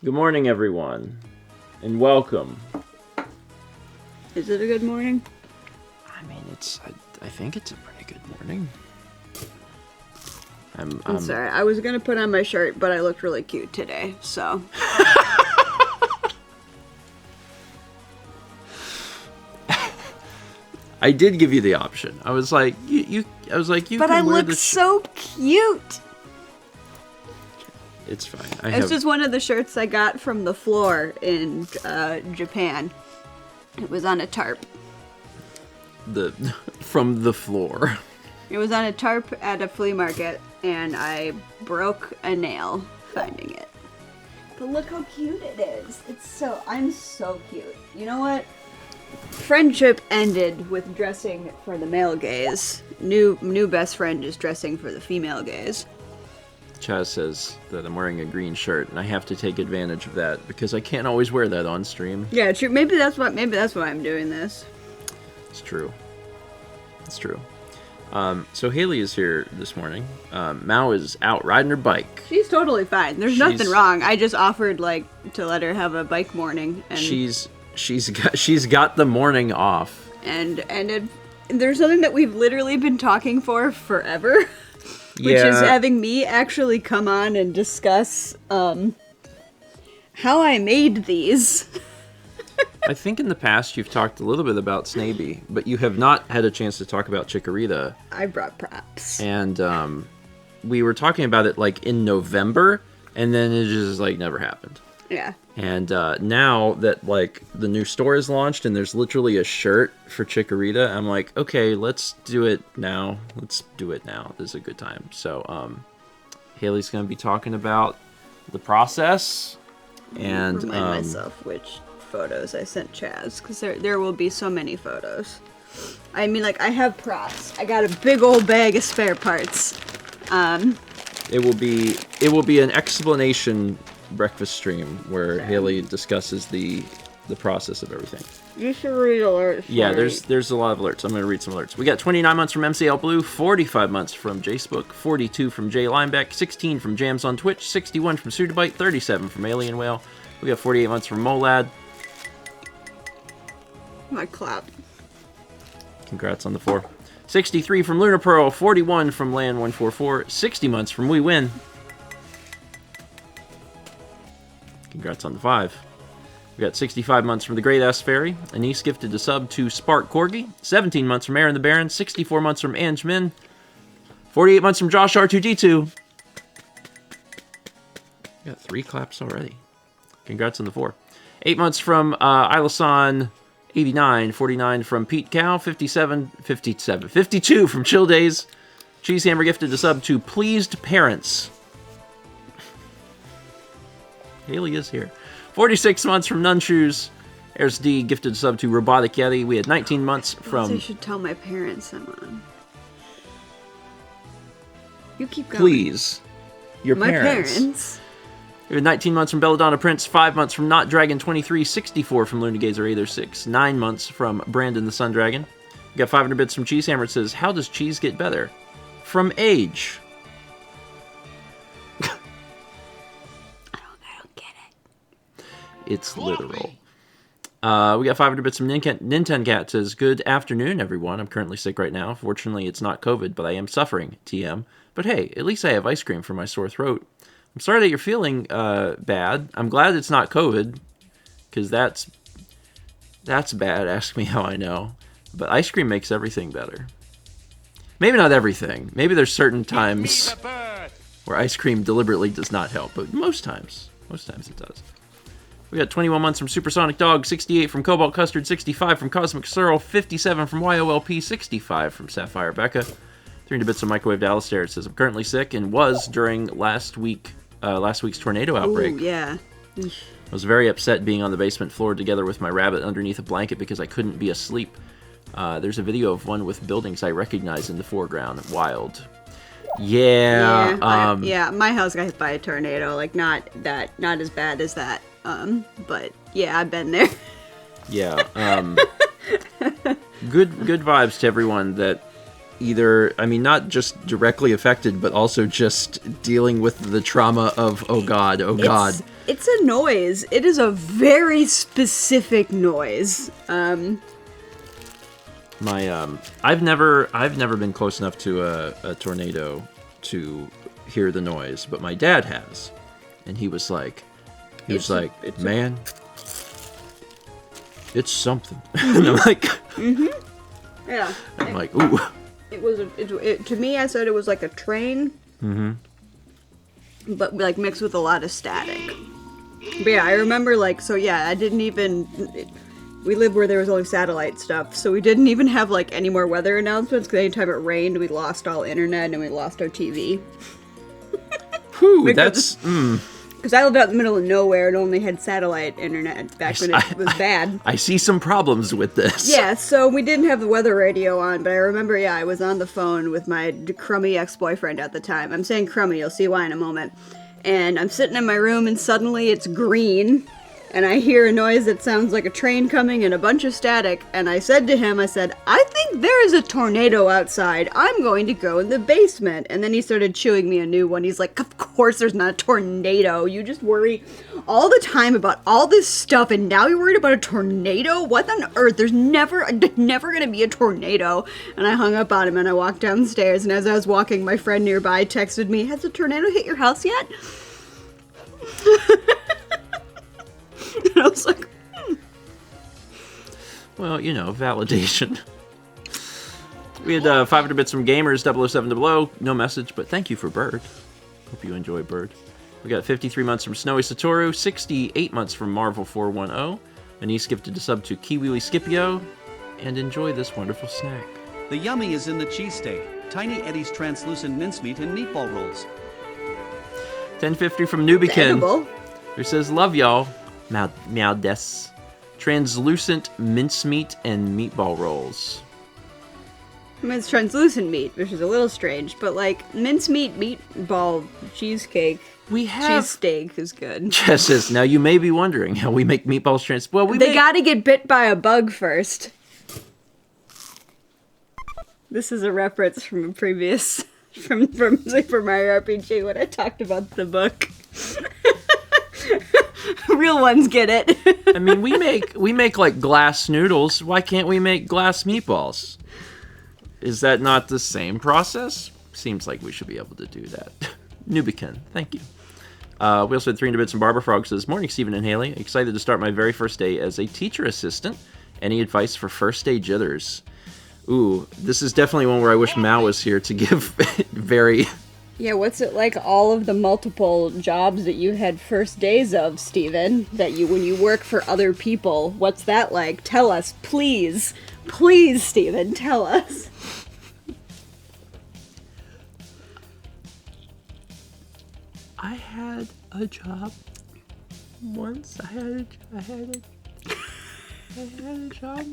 Good morning, everyone, and welcome. Is it a good morning? I mean, I think it's a pretty good morning. I'm sorry. I was gonna put on my shirt, but I looked really cute today, so. I did give you the option. I was like, you But I look so cute. It's fine. It's just one of the shirts I got from the floor in Japan. It was on a tarp. From the floor. It was on a tarp at a flea market, and I broke a nail finding it. But look how cute it is. I'm so cute. You know what? Friendship ended with dressing for the male gaze. New best friend is dressing for the female gaze. Chaz says that I'm wearing a green shirt, and I have to take advantage of that because I can't always wear that on stream. Yeah, true. Maybe that's why I'm doing this. It's true. It's true. So Haley is here this morning. Mao is out riding her bike. She's totally fine. There's nothing wrong. I just offered to let her have a bike morning, and she's got the morning off. And there's something that we've literally been talking for forever. Which is having me actually come on and discuss how I made these. I think in the past you've talked a little bit about Snaby, but you have not had a chance to talk about Chikorita. I brought props. And we were talking about it in November, and then it just never happened. Yeah. And now that the new store is launched and there's literally a shirt for Chikorita, I'm like, okay, let's do it now. Let's do it now. This is a good time. So Haley's going to be talking about the process and remind myself which photos I sent Chaz, because there will be so many photos. I mean, I have props. I got a big old bag of spare parts. It will be an explanation breakfast stream where Haley discusses the process of everything. You should read alerts. Yeah, there's a lot of alerts. I'm going to read some alerts. We got 29 months from MCL Blue, 45 months from Jacebook, 42 from Jay Lineback, 16 from Jams on Twitch, 61 from Sudabite, 37 from Alien Whale. We got 48 months from Molad. My clap. Congrats on the 4. 63 from Lunar Pearl, 41 from Land 144, 60 months from We Win. Congrats on the 5. We got 65 months from the Great Ass Fairy. Anise gifted a sub to Spark Corgi. 17 months from Aaron the Baron. 64 months from Ange Min. 48 months from Josh R2D2. We got 3 claps already. Congrats on the 4. 8 months from Ilasan 89. 49 from Pete Cow. 52 from Chill Days. Cheese Hammer gifted a sub to Pleased Parents. Haley is here. 46 months from Nunshoes. Eris D gifted a sub to Robotic Yeti. We had 19 months from... I should tell my parents I'm on. You keep going. Please. Your my parents. We had 19 months from Belladonna Prince. 5 months from Not Dragon 23. 64 from Luna Gazer 806. 9 months from Brandon the Sun Dragon. We got 500 bits from Cheese Hammer. It says, how does cheese get better? From age. It's literal. We got 500 bits from Nintendo Cat. Says, good afternoon, everyone. I'm currently sick right now. Fortunately, it's not COVID, but I am suffering. TM. But hey, at least I have ice cream for my sore throat. I'm sorry that you're feeling bad. I'm glad it's not COVID, because that's bad. Ask me how I know. But ice cream makes everything better. Maybe not everything. Maybe there's certain times where ice cream deliberately does not help, but most times it does. We got 21 months from Supersonic Dog, 68 from Cobalt Custard, 65 from Cosmic Searle, 57 from YOLP, 65 from Sapphire Becca. 300 bits of Microwave Alistair. It says, I'm currently sick and was during last week's tornado outbreak. Ooh, yeah. I was very upset being on the basement floor together with my rabbit underneath a blanket because I couldn't be asleep. There's a video of one with buildings I recognize in the foreground. Wild. Yeah. My house got hit by a tornado. Not as bad as that. But yeah, I've been there. Yeah. Good vibes to everyone that either, I mean, not just directly affected, but also just dealing with the trauma of, oh God. It's a noise. It is a very specific noise. I've never been close enough to a tornado to hear the noise, but my dad has, and he was like, man, it's something. And I'm like, yeah. I'm like, ooh. To me, I said it was like a train, but like mixed with a lot of static. But yeah, I remember I didn't even. We lived where there was only satellite stuff, so we didn't even have like any more weather announcements. Because anytime it rained, we lost all internet and we lost our TV. Whew, that's. Because I lived out in the middle of nowhere and only had satellite internet back when it was bad. I see some problems with this. Yeah, so we didn't have the weather radio on, but I remember, I was on the phone with my crummy ex-boyfriend at the time. I'm saying crummy, you'll see why in a moment. And I'm sitting in my room and suddenly it's green, and I hear a noise that sounds like a train coming and a bunch of static, and I said to him, I think there is a tornado outside. I'm going to go in the basement. And then he started chewing me a new one. He's like, of course there's not a tornado. You just worry all the time about all this stuff, and now you're worried about a tornado? What on earth? There's never going to be a tornado. And I hung up on him and I walked downstairs, and as I was walking, my friend nearby texted me, has a tornado hit your house yet? And I was like, Well, validation. We had 500 bits from Gamers 00700. No message, but thank you for Bird. Hope you enjoy Bird. We got 53 months from Snowy Satoru, 68 months from Marvel 410. Anise gifted a sub to Kiwi Scipio, and enjoy this wonderful snack. The yummy is in the cheesesteak, Tiny Eddie's translucent mincemeat and meatball rolls. 1050 from Nubikin, edible. who says, love y'all. Meow des. Translucent mincemeat and meatball rolls. I mean, it's translucent meat, which is a little strange, but like mincemeat meatball cheesecake. Cheesesteak is good. Jess says, now you may be wondering how we make meatballs They gotta get bit by a bug first. This is a reference from a previous from Super Mario RPG when I talked about the book. Real ones get it. I mean, we make like glass noodles. Why can't we make glass meatballs? Is that not the same process? Seems like we should be able to do that. Nubican, thank you. We also had 300 bits and Barbara Frog says, morning, Stephen and Haley. Excited to start my very first day as a teacher assistant. Any advice for first day jitters? Ooh, this is definitely one where I wish Mal was here to give very... Yeah, what's it like, all of the multiple jobs that you had first days of, Stephen? When you work for other people, what's that like? Tell us, please. Please, Stephen, tell us. I had a job once. I had a job.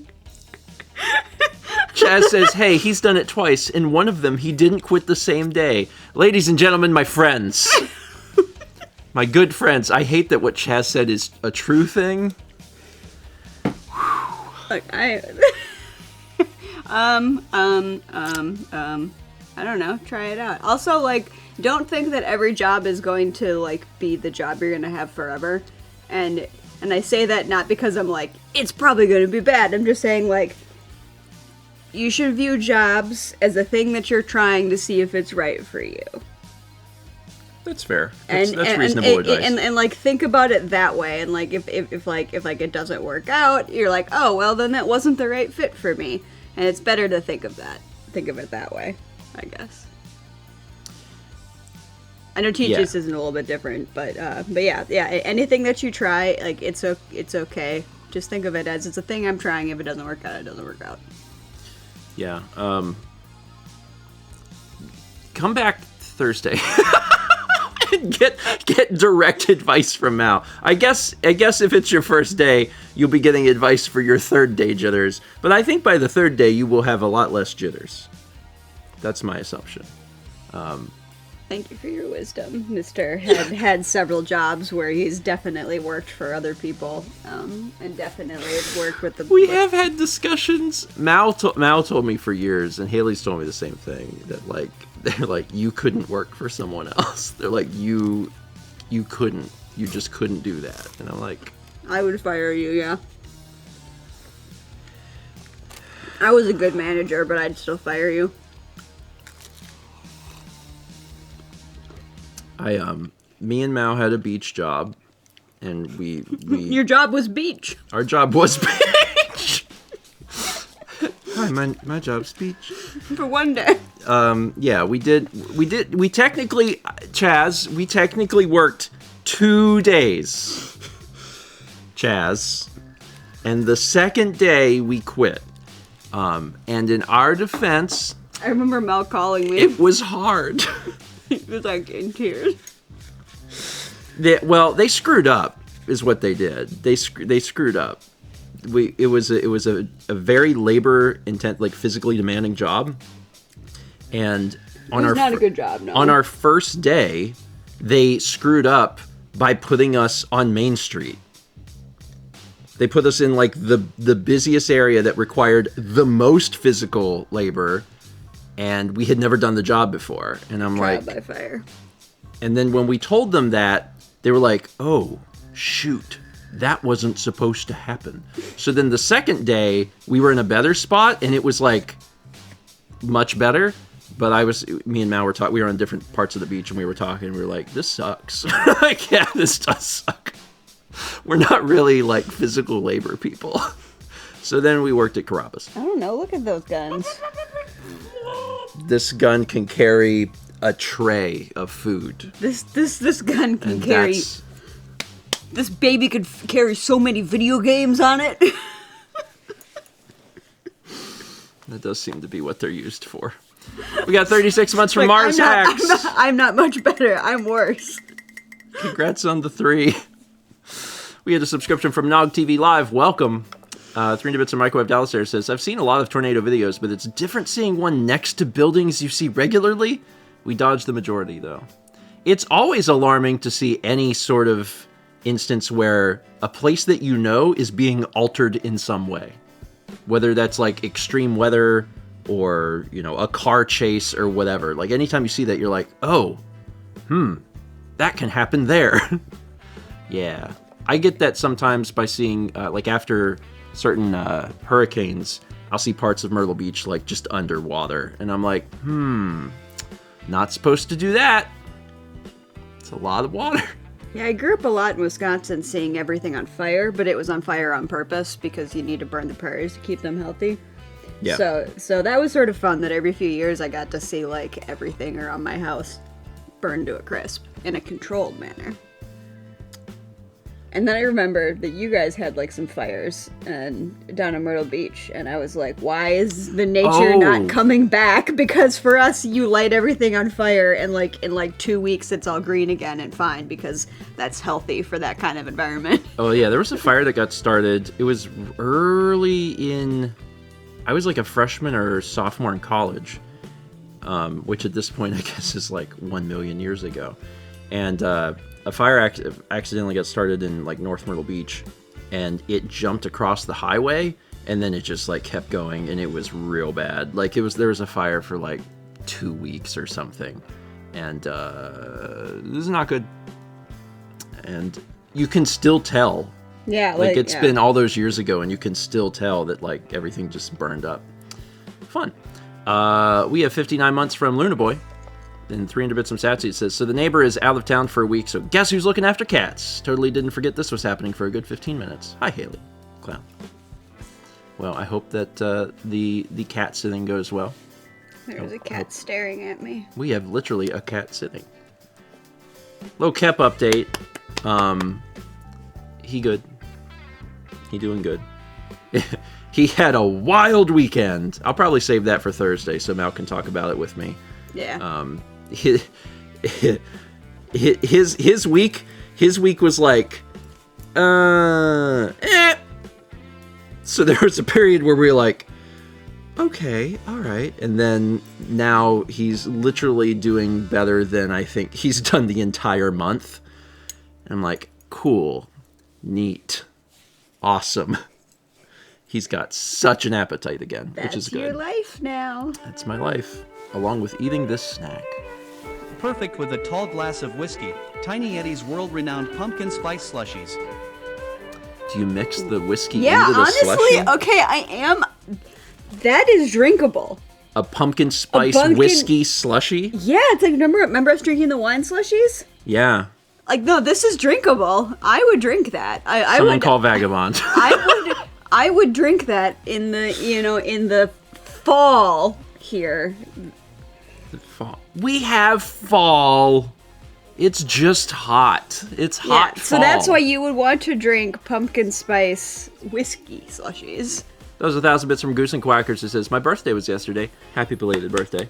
Chaz says, hey, he's done it twice. In one of them, he didn't quit the same day. Ladies and gentlemen, my friends. My good friends. I hate that what Chaz said is a true thing. Look, I don't know. Try it out. Also, like, don't think that every job is going to, like, be the job you're going to have forever. And I say that not because I'm like, it's probably going to be bad. I'm just saying, like, you should view jobs as a thing that you're trying to see if it's right for you. That's fair. That's reasonable advice. And like, think about it that way. And like, if it doesn't work out, you're like, oh, well, then that wasn't the right fit for me. And it's better to think of it that way, I guess. I know teachers isn't a little bit different, but yeah, anything that you try, like, it's okay. Just think of it as, it's a thing I'm trying. If it doesn't work out, it doesn't work out. Yeah. Come back Thursday. Get direct advice from Mal. I guess if it's your first day, you'll be getting advice for your third day jitters. But I think by the third day, you will have a lot less jitters. That's my assumption. Thank you for your wisdom. Mr. had several jobs where he's definitely worked for other people, and definitely worked with the... We have had discussions. Mal told me for years, and Haley's told me the same thing, that, like, they're like, you couldn't work for someone else. They're like, you couldn't. You just couldn't do that. And I'm like... I would fire you, yeah. I was a good manager, but I'd still fire you. Me and Mao had a beach job, and we Your job was beach. our job was beach. Hi, my job's beach. For one day. Yeah, we technically, Chaz, we technically worked 2 days. Chaz. And the second day we quit. And in our defense, I remember Mel calling me. it was hard. He was like in tears. They screwed up, is what they did. They screwed up. It was a very labor intense, like physically demanding job. And on It was not a good job, no. On our first day, they screwed up by putting us on Main Street. They put us in like the busiest area that required the most physical labor, and we had never done the job before. And I'm Trial like, by fire. and then when we told them that, they were like, "Oh, shoot, that wasn't supposed to happen." So then the second day, we were in a better spot, and it was like much better. But me and Mal were talking. We were on different parts of the beach, and we were talking. We were like, "This sucks." Like, yeah, this does suck. We're not really like physical labor people. So then we worked at Carrabba's. I don't know. Look at those guns. This gun can carry a tray of food. This gun can And carry. that's... This baby could carry so many video games on it. That does seem to be what they're used for. We got 36 months from Mars Hacks. I'm not much better. I'm worse. Congrats on the 3. We had a subscription from Nog TV Live. Welcome. 300 Bits of Microwave Dallas there says, I've seen a lot of tornado videos, but it's different seeing one next to buildings you see regularly. We dodged the majority, though. It's always alarming to see any sort of instance where a place that you know is being altered in some way. Whether that's like extreme weather or, you know, a car chase or whatever. Like anytime you see that, you're like, oh, that can happen there. Yeah. I get that sometimes by seeing, like after certain hurricanes, I'll see parts of Myrtle Beach like just underwater. And I'm like, not supposed to do that. It's a lot of water. Yeah, I grew up a lot in Wisconsin seeing everything on fire, but it was on fire on purpose because you need to burn the prairies to keep them healthy. Yeah. So that was sort of fun that every few years I got to see like everything around my house burned to a crisp in a controlled manner. And then I remember that you guys had like some fires down in Myrtle Beach, and I was like, why is the nature not coming back? Because for us, you light everything on fire, and like in like 2 weeks, it's all green again and fine, because that's healthy for that kind of environment. Oh yeah, there was a fire that got started. It was early in, I was like a freshman or sophomore in college, which at this point I guess is like 1 million years ago, and a fire accidentally got started in like North Myrtle Beach, and it jumped across the highway, and then it just like kept going, and it was real bad. Like there was a fire for like 2 weeks or something, and this is not good. And you can still tell. Yeah, like it's been all those years ago, and you can still tell that like everything just burned up. Fun. We have 59 months from Luna Boy. And 300 Bits from Satsy says, so the neighbor is out of town for a week, so guess who's looking after cats? Totally didn't forget this was happening for a good 15 minutes. Hi, Haley. Clown. Well, I hope that the cat sitting goes well. There's a cat staring at me. We have literally a cat sitting. Little Kep update. He good. He doing good. He had a wild weekend. I'll probably save that for Thursday so Mal can talk about it with me. Yeah. His week was like, So there was a period where we were like, okay, all right. And then now he's literally doing better than I think he's done the entire month. And I'm like, cool, neat, awesome. He's got such an appetite again, which is good. That's your life now. That's my life, along with eating this snack. Perfect with a tall glass of whiskey. Tiny Eddie's world-renowned pumpkin spice slushies. Do you mix the whiskey Yeah, into the honestly, slushie? okay, I am. That is drinkable. A pumpkin spice whiskey slushie? Yeah, it's like remember us drinking the wine slushies? Yeah. Like no, this is drinkable. I would drink that. I Someone would call Vagabond. I would drink that in the fall here. Fall. We have fall. It's just hot. It's hot Yeah, so fall. that's why you would want to drink pumpkin spice whiskey slushies. That was 1,000 bits from Goose and Quackers. It says, my birthday was yesterday. Happy belated birthday.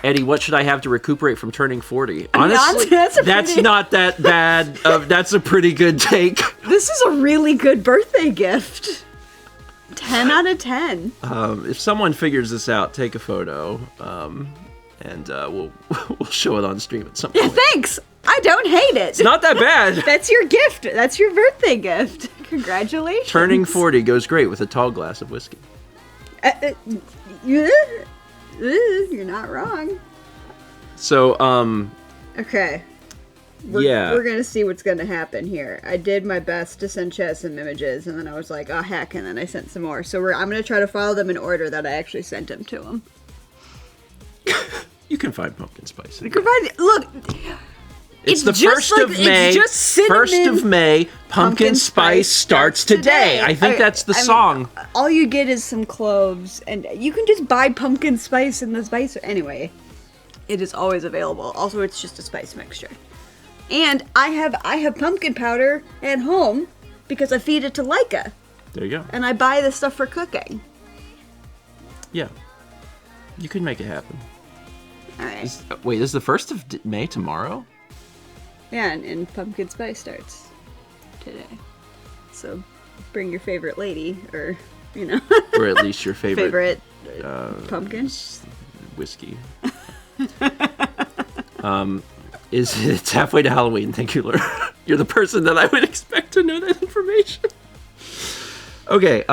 Eddie, what should I have to recuperate from turning 40? Honestly, that's not that bad. That's a pretty good take. This is a really good birthday gift. 10 out of 10. If someone figures this out, take a photo, and we'll show it on stream at some point. Yeah, thanks. I don't hate it. It's not that bad. That's your gift. That's your birthday gift. Congratulations. Turning 40 goes great with a tall glass of whiskey. You're not wrong. So, Okay. We're gonna see what's gonna happen here. I did my best to send Chaz some images, and then I was like, oh heck, and then I sent some more. So I'm gonna try to follow them in order that I actually sent them to him. You can find pumpkin spice. You can find look. It's the just 1st of May. It's just cinnamon. 1st of May, pumpkin spice starts today. I think that's the song. All you get is some cloves, and you can just buy pumpkin spice in the spice. Anyway, it is always available. Also, it's just a spice mixture. And I have pumpkin powder at home because I feed it to Leica, There you go. and I buy this stuff for cooking. Yeah. You can make it happen. All right. Wait, is the 1st of May tomorrow? Yeah, and pumpkin spice starts today. So bring your favorite lady, or Or at least your favorite pumpkin. Whiskey. It's halfway to Halloween. Thank you, Laura. You're the person that I would expect to know that information. Okay,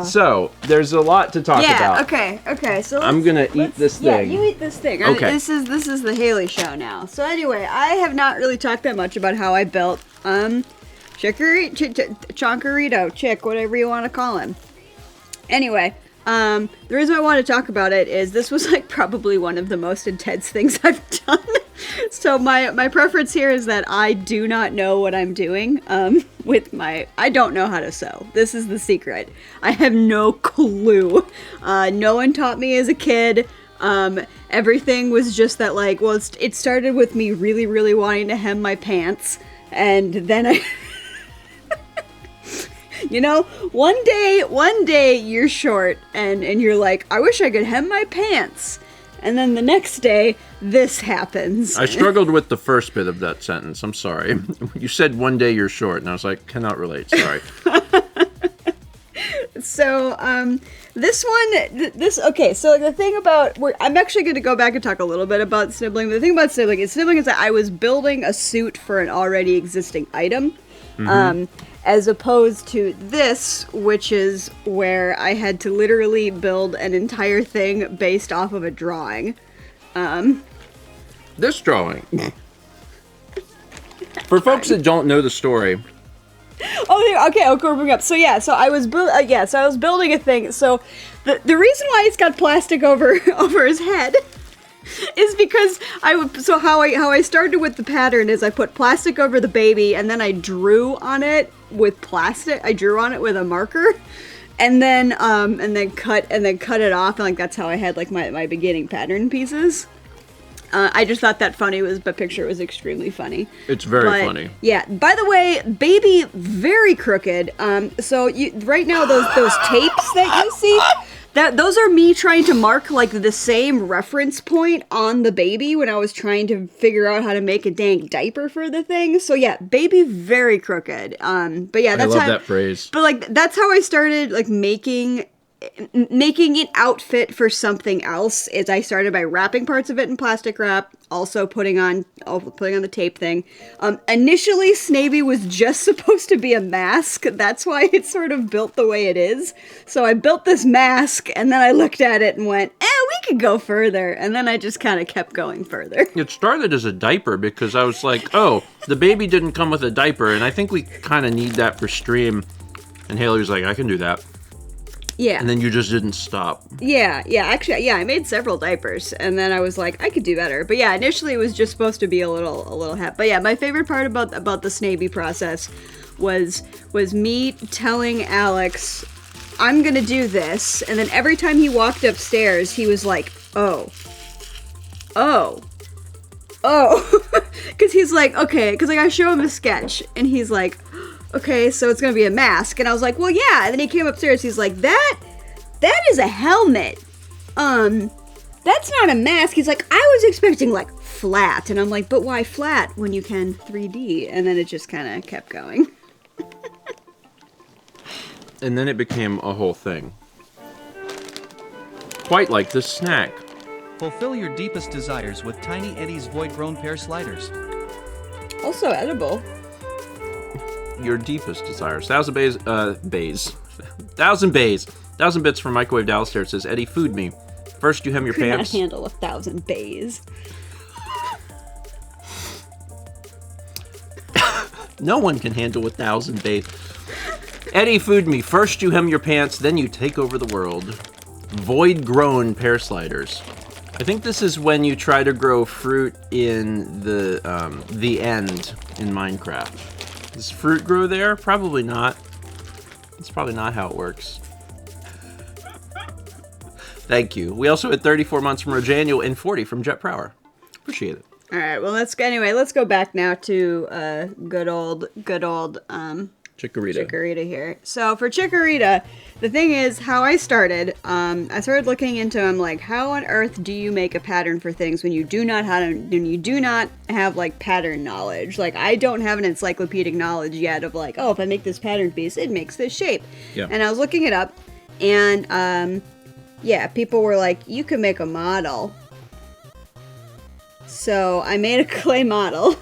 so there's a lot to talk about. Okay. So I'm gonna eat this thing. Yeah, you eat this thing. Okay. This is the Haley show now. So anyway, I have not really talked that much about how I built Chonkarito, Chick, whatever you want to call him. Anyway, the reason I want to talk about it is this was like probably one of the most intense things I've done. So my preference here is that I do not know what I'm doing I don't know how to sew. This is the secret. I have no clue. No one taught me as a kid. Everything was just that it started with me really, really wanting to hem my pants, and then I one day you're short and you're like, I wish I could hem my pants. And then the next day, this happens. I struggled with the first bit of that sentence. I'm sorry. You said one day you're short, and I was like, cannot relate. Sorry. So, so the thing about, I'm actually going to go back and talk a little bit about snibbling. The thing about snibbling is that I was building a suit for an already existing item. As opposed to this, which is where I had to literally build an entire thing based off of a drawing. This drawing. For folks that don't know the story. Oh, okay, I'll go bring up. So yeah, so I was building a thing. So the reason why it's got plastic over his head is because how I started with the pattern is I put plastic over the baby, and then I drew on it with plastic. I drew on it with a marker, and then cut it off, and that's how I had my beginning pattern pieces. I just thought that picture was extremely funny. It's very funny. Yeah. By the way, baby, very crooked. So right now those tapes that you see. Those are me trying to mark the same reference point on the baby when I was trying to figure out how to make a dang diaper for the thing. So yeah, baby very crooked. But yeah, that's I love that phrase. But that's how I started making making an outfit for something else is I started by wrapping parts of it in plastic wrap, also putting on the tape thing. Initially, Snavy was just supposed to be a mask. That's why it's sort of built the way it is. So I built this mask, and then I looked at it and went, we could go further. And then I just kind of kept going further. It started as a diaper because I was like, oh, the baby didn't come with a diaper, and I think we kind of need that for stream. And Haley was like, I can do that. Yeah. And then you just didn't stop. Yeah, actually, I made several diapers, and then I was like, I could do better. But yeah, initially it was just supposed to be a little hat. But yeah, my favorite part about the Snavy process was me telling Alex, I'm gonna do this, and then every time he walked upstairs, he was like, oh. Because he's like, okay, because like I show him a sketch, and he's like, okay, so it's gonna be a mask. And I was like, well, yeah. And then he came upstairs, he's like, that is a helmet. That's not a mask. He's like, I was expecting like flat. And I'm like, but why flat when you can 3D? And then it just kind of kept going. And then it became a whole thing. Quite like this snack. Fulfill your deepest desires with Tiny Eddie's void-grown pear sliders. Also edible. Your deepest desires. 1,000 bays. 1,000 bays. 1,000 bits from Microwave Dallas says, Eddie, food me. First you hem your Could pants. not handle 1,000 bays. No one can handle 1,000 bays. Eddie, food me. First you hem your pants, then you take over the world. Void-grown pear sliders. I think this is when you try to grow fruit in the end in Minecraft. Does fruit grow there? Probably not. That's probably not how it works. Thank you. We also had 34 months from Rojaniel and 40 from Jet Prower. Appreciate it. All right, well, let's go back now to good old Chikorita here. So for Chikorita, the thing is, how I started, I started looking into, I'm like, how on earth do you make a pattern for things when you do not have like pattern knowledge? Like, I don't have an encyclopedic knowledge yet of like, oh, if I make this pattern piece, it makes this shape. Yeah. And I was looking it up, and yeah, people were like, you can make a model. So I made a clay model.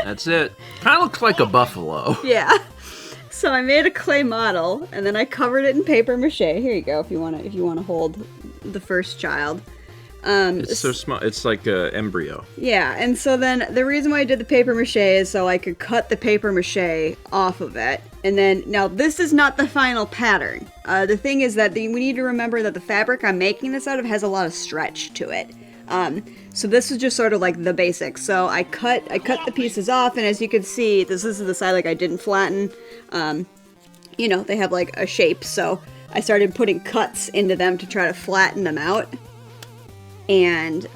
That's it. Kind of looks like a buffalo. Yeah. So I made a clay model, and then I covered it in paper mache. Here you go, if you wanna hold the first child. It's so small. It's like an embryo. Yeah, and so then the reason why I did the paper mache is so I could cut the paper mache off of it. And then, now this is not the final pattern. The thing is that we need to remember that the fabric I'm making this out of has a lot of stretch to it. So this is just sort of like the basics. So I cut the pieces off, and as you can see, this is the side like I didn't flatten. You know, they have like a shape, so I started putting cuts into them to try to flatten them out. And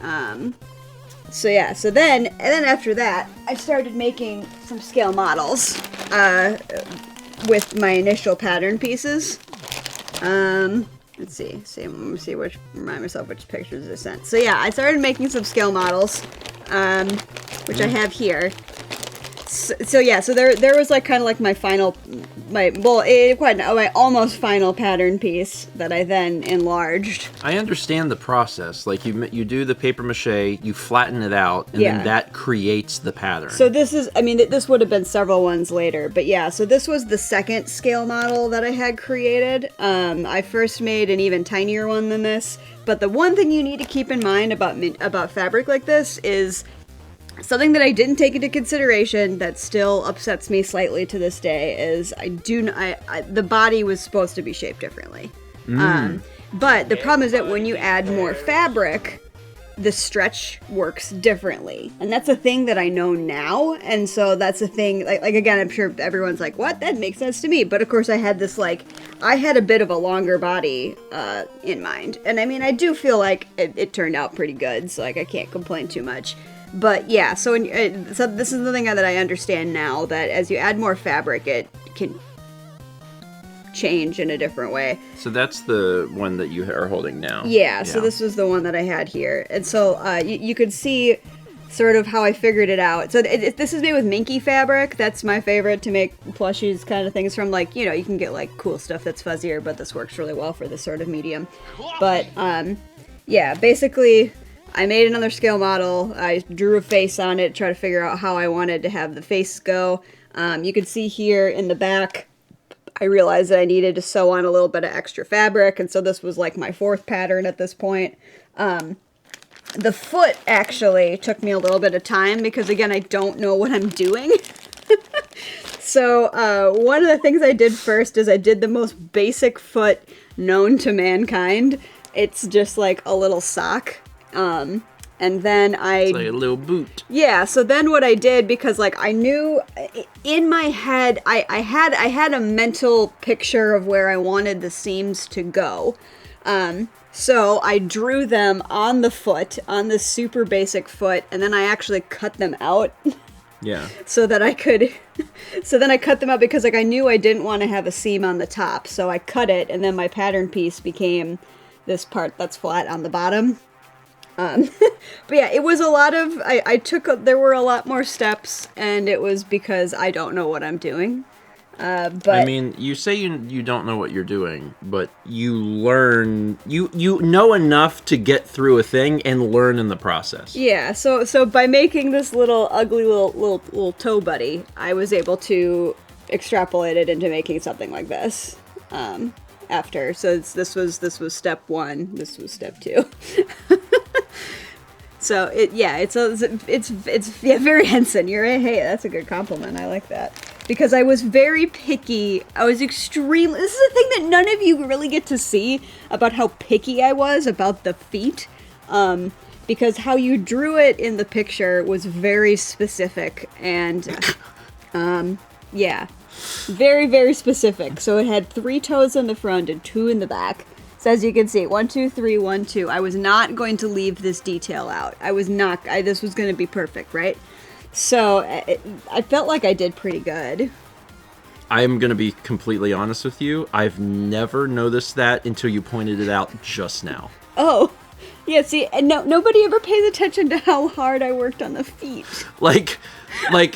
so yeah, so then after that, I started making some scale models with my initial pattern pieces. Let's see, remind myself which pictures I sent. So yeah, I started making some scale models, which I have here. So yeah, so there was like kind of like my almost final pattern piece that I then enlarged. I understand the process. Like you do the paper mache, you flatten it out, and then that creates the pattern. So this is, I mean, this would have been several ones later, but yeah, so this was the second scale model that I had created. I first made an even tinier one than this, but the one thing you need to keep in mind about fabric like this is something that I didn't take into consideration that still upsets me slightly to this day is the body was supposed to be shaped differently. But the problem is that when you add more fabric, the stretch works differently. And that's a thing that I know now. And so that's a thing, like again, I'm sure everyone's like, what? That makes sense to me. But of course I had this I had a bit of a longer body in mind. And I mean, I do feel like it turned out pretty good. So like I can't complain too much. But yeah, so this is the thing that I understand now, that as you add more fabric, it can change in a different way. So that's the one that you are holding now. Yeah, so this was the one that I had here. And so you could see, sort of how I figured it out. So this is made with minky fabric. That's my favorite to make plushies kind of things from. Like, you know, you can get like cool stuff that's fuzzier, but this works really well for this sort of medium. But yeah, basically I made another scale model. I drew a face on it, try to figure out how I wanted to have the face go. You can see here in the back, I realized that I needed to sew on a little bit of extra fabric, and so this was like my 4th pattern at this point. The foot actually took me a little bit of time because, again, I don't know what I'm doing. So one of the things I did first is I did the most basic foot known to mankind. It's just like a little sock. And then It's like a little boot. Yeah, so then what I did, because like I knew in my head, I had a mental picture of where I wanted the seams to go. So I drew them on the foot, on this super basic foot, and then I actually cut them out. Yeah. So that I could, so then I cut them out because like I knew I didn't want to have a seam on the top. So I cut it, and then my pattern piece became this part that's flat on the bottom. But yeah, it was a lot of, there were a lot more steps, and it was because I don't know what I'm doing. But I mean, you say you don't know what you're doing, but you learn, you know enough to get through a thing and learn in the process. Yeah, so by making this little ugly little toe buddy, I was able to extrapolate it into making something like this. After, so this was step 1. This was step 2. So it's very Henson. You're right. Hey, that's a good compliment. I like that. Because I was very picky. I was extremely, this is a thing that none of you really get to see about how picky I was about the feet. Because how you drew it in the picture was very specific, and yeah, very, very specific. So it had 3 toes in the front and 2 in the back. So as you can see, 1, 2, 3, 1, 2. I was not going to leave this detail out. I was not. This was going to be perfect, right? So I felt like I did pretty good. I'm going to be completely honest with you. I've never noticed that until you pointed it out just now. Oh, yeah. See, and nobody ever pays attention to how hard I worked on the feet. Like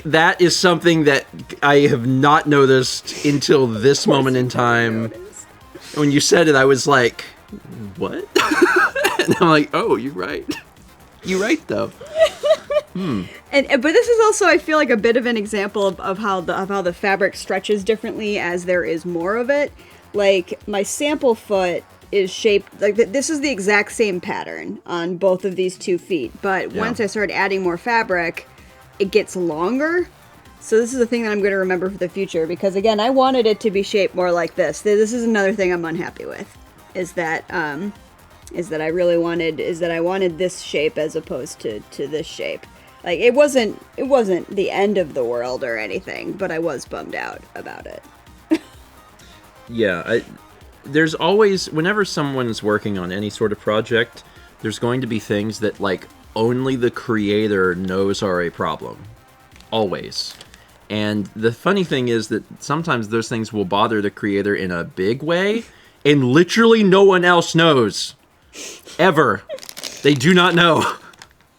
that is something that I have not noticed until this moment in time. When you said it, I was like, what? And I'm like, oh, you're right. You're right, though. But this is also, I feel like, a bit of an example of how the fabric stretches differently as there is more of it. Like, my sample foot is shaped, like, this is the exact same pattern on both of these 2 feet. But once I started adding more fabric, it gets longer. So this is a thing that I'm going to remember for the future, because again, I wanted it to be shaped more like this. This is another thing I'm unhappy with, is that I wanted this shape as opposed to this shape. Like, it wasn't the end of the world or anything, but I was bummed out about it. Yeah, there's always, whenever someone's working on any sort of project, there's going to be things that like only the creator knows are a problem. Always. And the funny thing is that sometimes those things will bother the creator in a big way, and literally no one else knows. Ever. They do not know.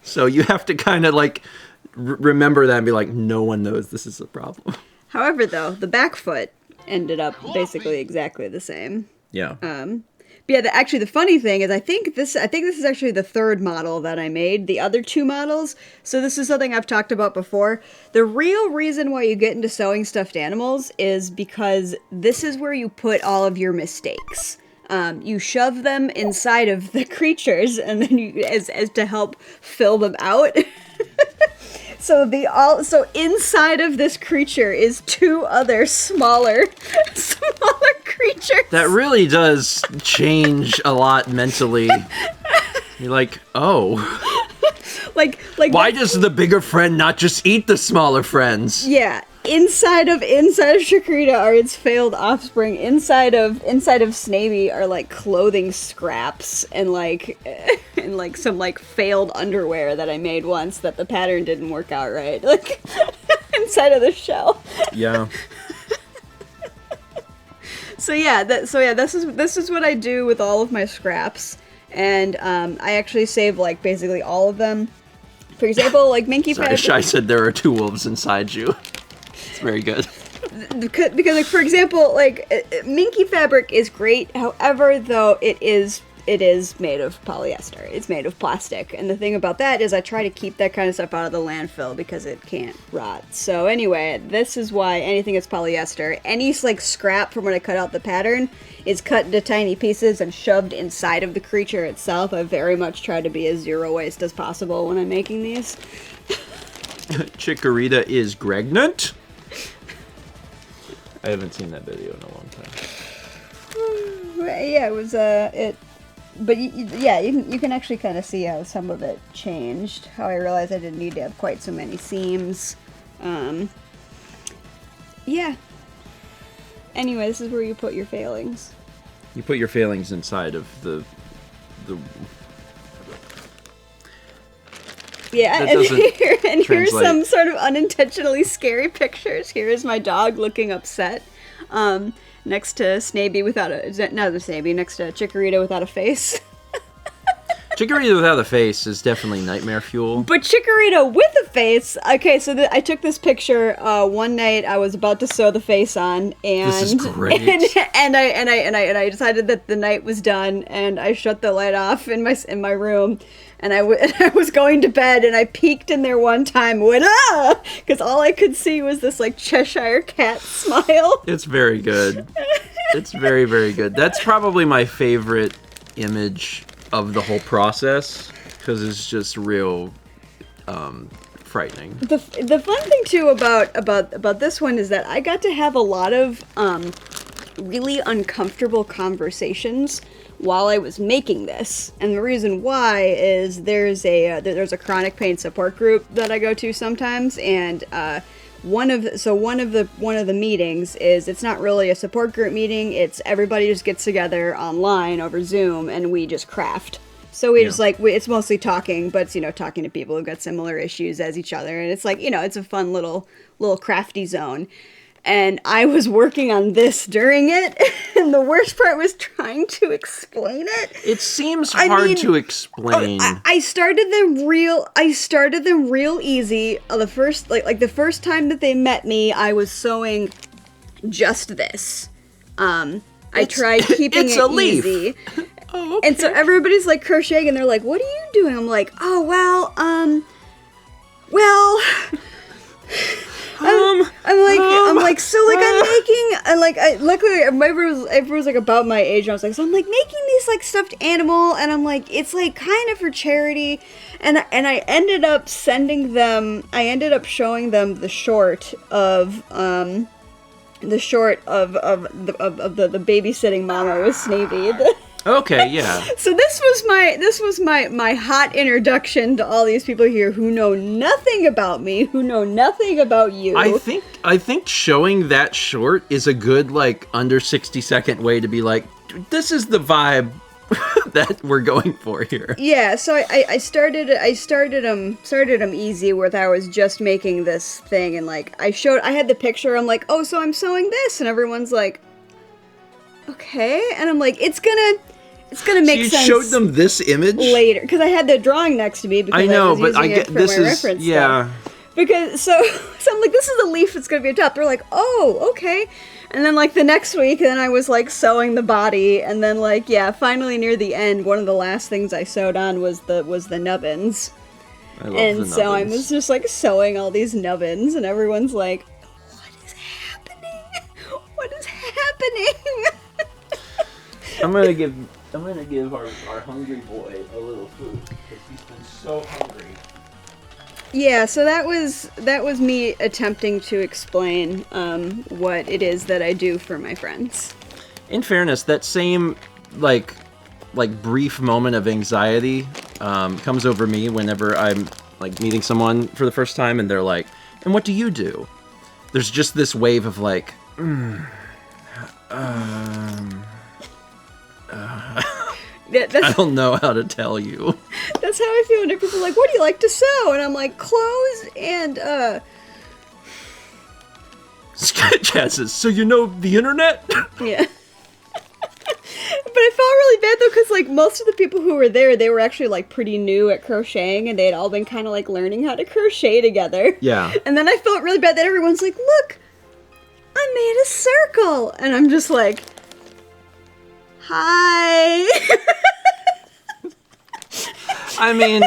So you have to kind of like remember that and be like, no one knows this is a problem. However, though, the back foot ended up basically exactly the same. Yeah. But yeah, actually, the funny thing is, I think this is actually the 3rd model that I made. The other 2 models, so this is something I've talked about before. The real reason why you get into sewing stuffed animals is because this is where you put all of your mistakes. You shove them inside of the creatures, and then as to help fill them out. So inside of this creature is 2 other smaller creatures. That really does change a lot mentally. You're like, oh. like why does the bigger friend not just eat the smaller friends? Yeah. Inside of Chikorita are its failed offspring. Inside of Snavy are like clothing scraps and like some like failed underwear that I made once that the pattern didn't work out right. Like inside of the shell. Yeah. So this is what I do with all of my scraps, and I actually save like basically all of them For example, like minky Sorry, fabric. Shai said there are 2 wolves inside you. It's very good. Because like, for example, like minky fabric is great. However, though, it is made of polyester. It's made of plastic. And the thing about that is I try to keep that kind of stuff out of the landfill because it can't rot. So anyway, this is why anything that's polyester, any like scrap from when I cut out the pattern is cut into tiny pieces and shoved inside of the creature itself. I very much try to be as zero waste as possible when I'm making these. Chikorita is pregnant. I haven't seen that video in a long time. Yeah, it was but yeah, you can actually kind of see how some of it changed. How I realized I didn't need to have quite so many seams. Yeah. Anyway, this is where you put your failings. You put your failings inside of the. Yeah, That doesn't and here's translate. some sort of unintentionally scary pictures. Here is my dog looking upset. Next to Snaby without next to Chikorita without a face. Chikorita without a face is definitely nightmare fuel. But Chikorita with a face. Okay, so I took this picture one night. I was about to sew the face on, and This is great. and I decided that the night was done, and I shut the light off in my room, and I was going to bed, and I peeked in there one time, and went because all I could see was this like Cheshire cat smile. It's very good. It's very, very good. That's probably my favorite image of the whole process because it's just real frightening. The fun thing too about this one is that I got to have a lot of really uncomfortable conversations while I was making this, and the reason why is there's a chronic pain support group that I go to sometimes, and one of the meetings is, it's not really a support group meeting, it's everybody just gets together online over Zoom and we just craft. So we just like, it's mostly talking, but it's, talking to people who've got similar issues as each other, and it's like, it's a fun little crafty zone. And I was working on this during it, and the worst part was trying to explain it. It seems hard to explain. I started them real easy. The first time that they met me, I was sewing just this. I tried keeping it easy. Oh, okay. And so everybody's like crocheting, and they're like, "What are you doing?" I'm like, "Oh, well, I'm like, so like I'm making, and like luckily everyone was like about my age, and I was like, so I'm like making these like stuffed animal, and I'm like, it's like kind of for charity, and I ended up showing them the short of the babysitting mama with Snaby. Okay, yeah. So this was my hot introduction to all these people here who know nothing about me, who know nothing about you. I think showing that short is a good like under 60-second way to be like, this is the vibe that we're going for here. Yeah, so I started them easy where I was just making this thing, and like I had the picture. I'm like, oh, so I'm sewing this, and everyone's like, okay, and I'm like, it's gonna make sense. You showed them this image later because I had the drawing next to me. Because I know, was but using I get it for this my is reference yeah. stuff. Because so I'm like, this is the leaf that's gonna be on top. They're like, oh, okay. And then like the next week, then I was like sewing the body, and then like finally near the end, one of the last things I sewed on was the nubbins. I love And the so I nubbins. was just like sewing all these nubbins, and everyone's like, what is happening? What is happening? I'm gonna give our hungry boy a little food because he's been so hungry. Yeah, so that was me attempting to explain what it is that I do for my friends. In fairness, that same like brief moment of anxiety comes over me whenever I'm like meeting someone for the first time and they're like, "And what do you do?" There's just this wave of like, I don't know how to tell you. That's how I feel when people are like, what do you like to sew? And I'm like, clothes and, Chaz says, so you know the internet? yeah. But I felt really bad though, because like most of the people who were there, they were actually like pretty new at crocheting, and they had all been kind of like learning how to crochet together. Yeah. And then I felt really bad that everyone's like, look, I made a circle, and I'm just like, hi. I mean,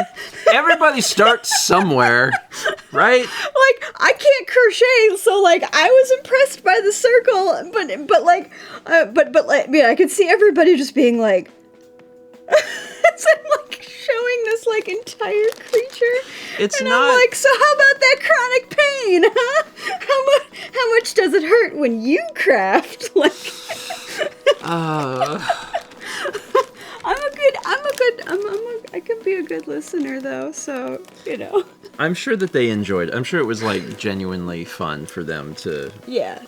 everybody starts somewhere, right? Like, I can't crochet, so like I was impressed by the circle, but like yeah, I could see everybody just being like, as I'm like showing this like entire creature. It's and not I'm like, so how about that chronic pain, huh? How much does it hurt when you craft? Like, I could be a good listener though, so, you know. I'm sure that they enjoyed it. I'm sure it was like genuinely fun for them to Yeah.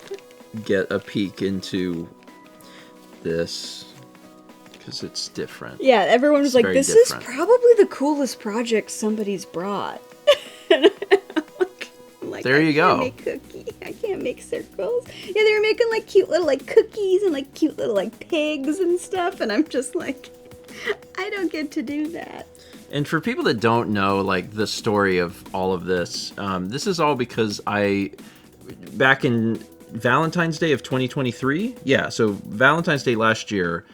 get a peek into this, because it's different. Yeah, everyone was like, very this different. is probably the coolest project somebody's brought. And I'm like, There you go. I can't make cookie. I can't make circles. Yeah, they were making like cute little like cookies and like cute little like pigs and stuff, and I'm just like, I don't get to do that. And for people that don't know, like, the story of all of this, this is all because back in Valentine's Day of 2023, so Valentine's Day last year,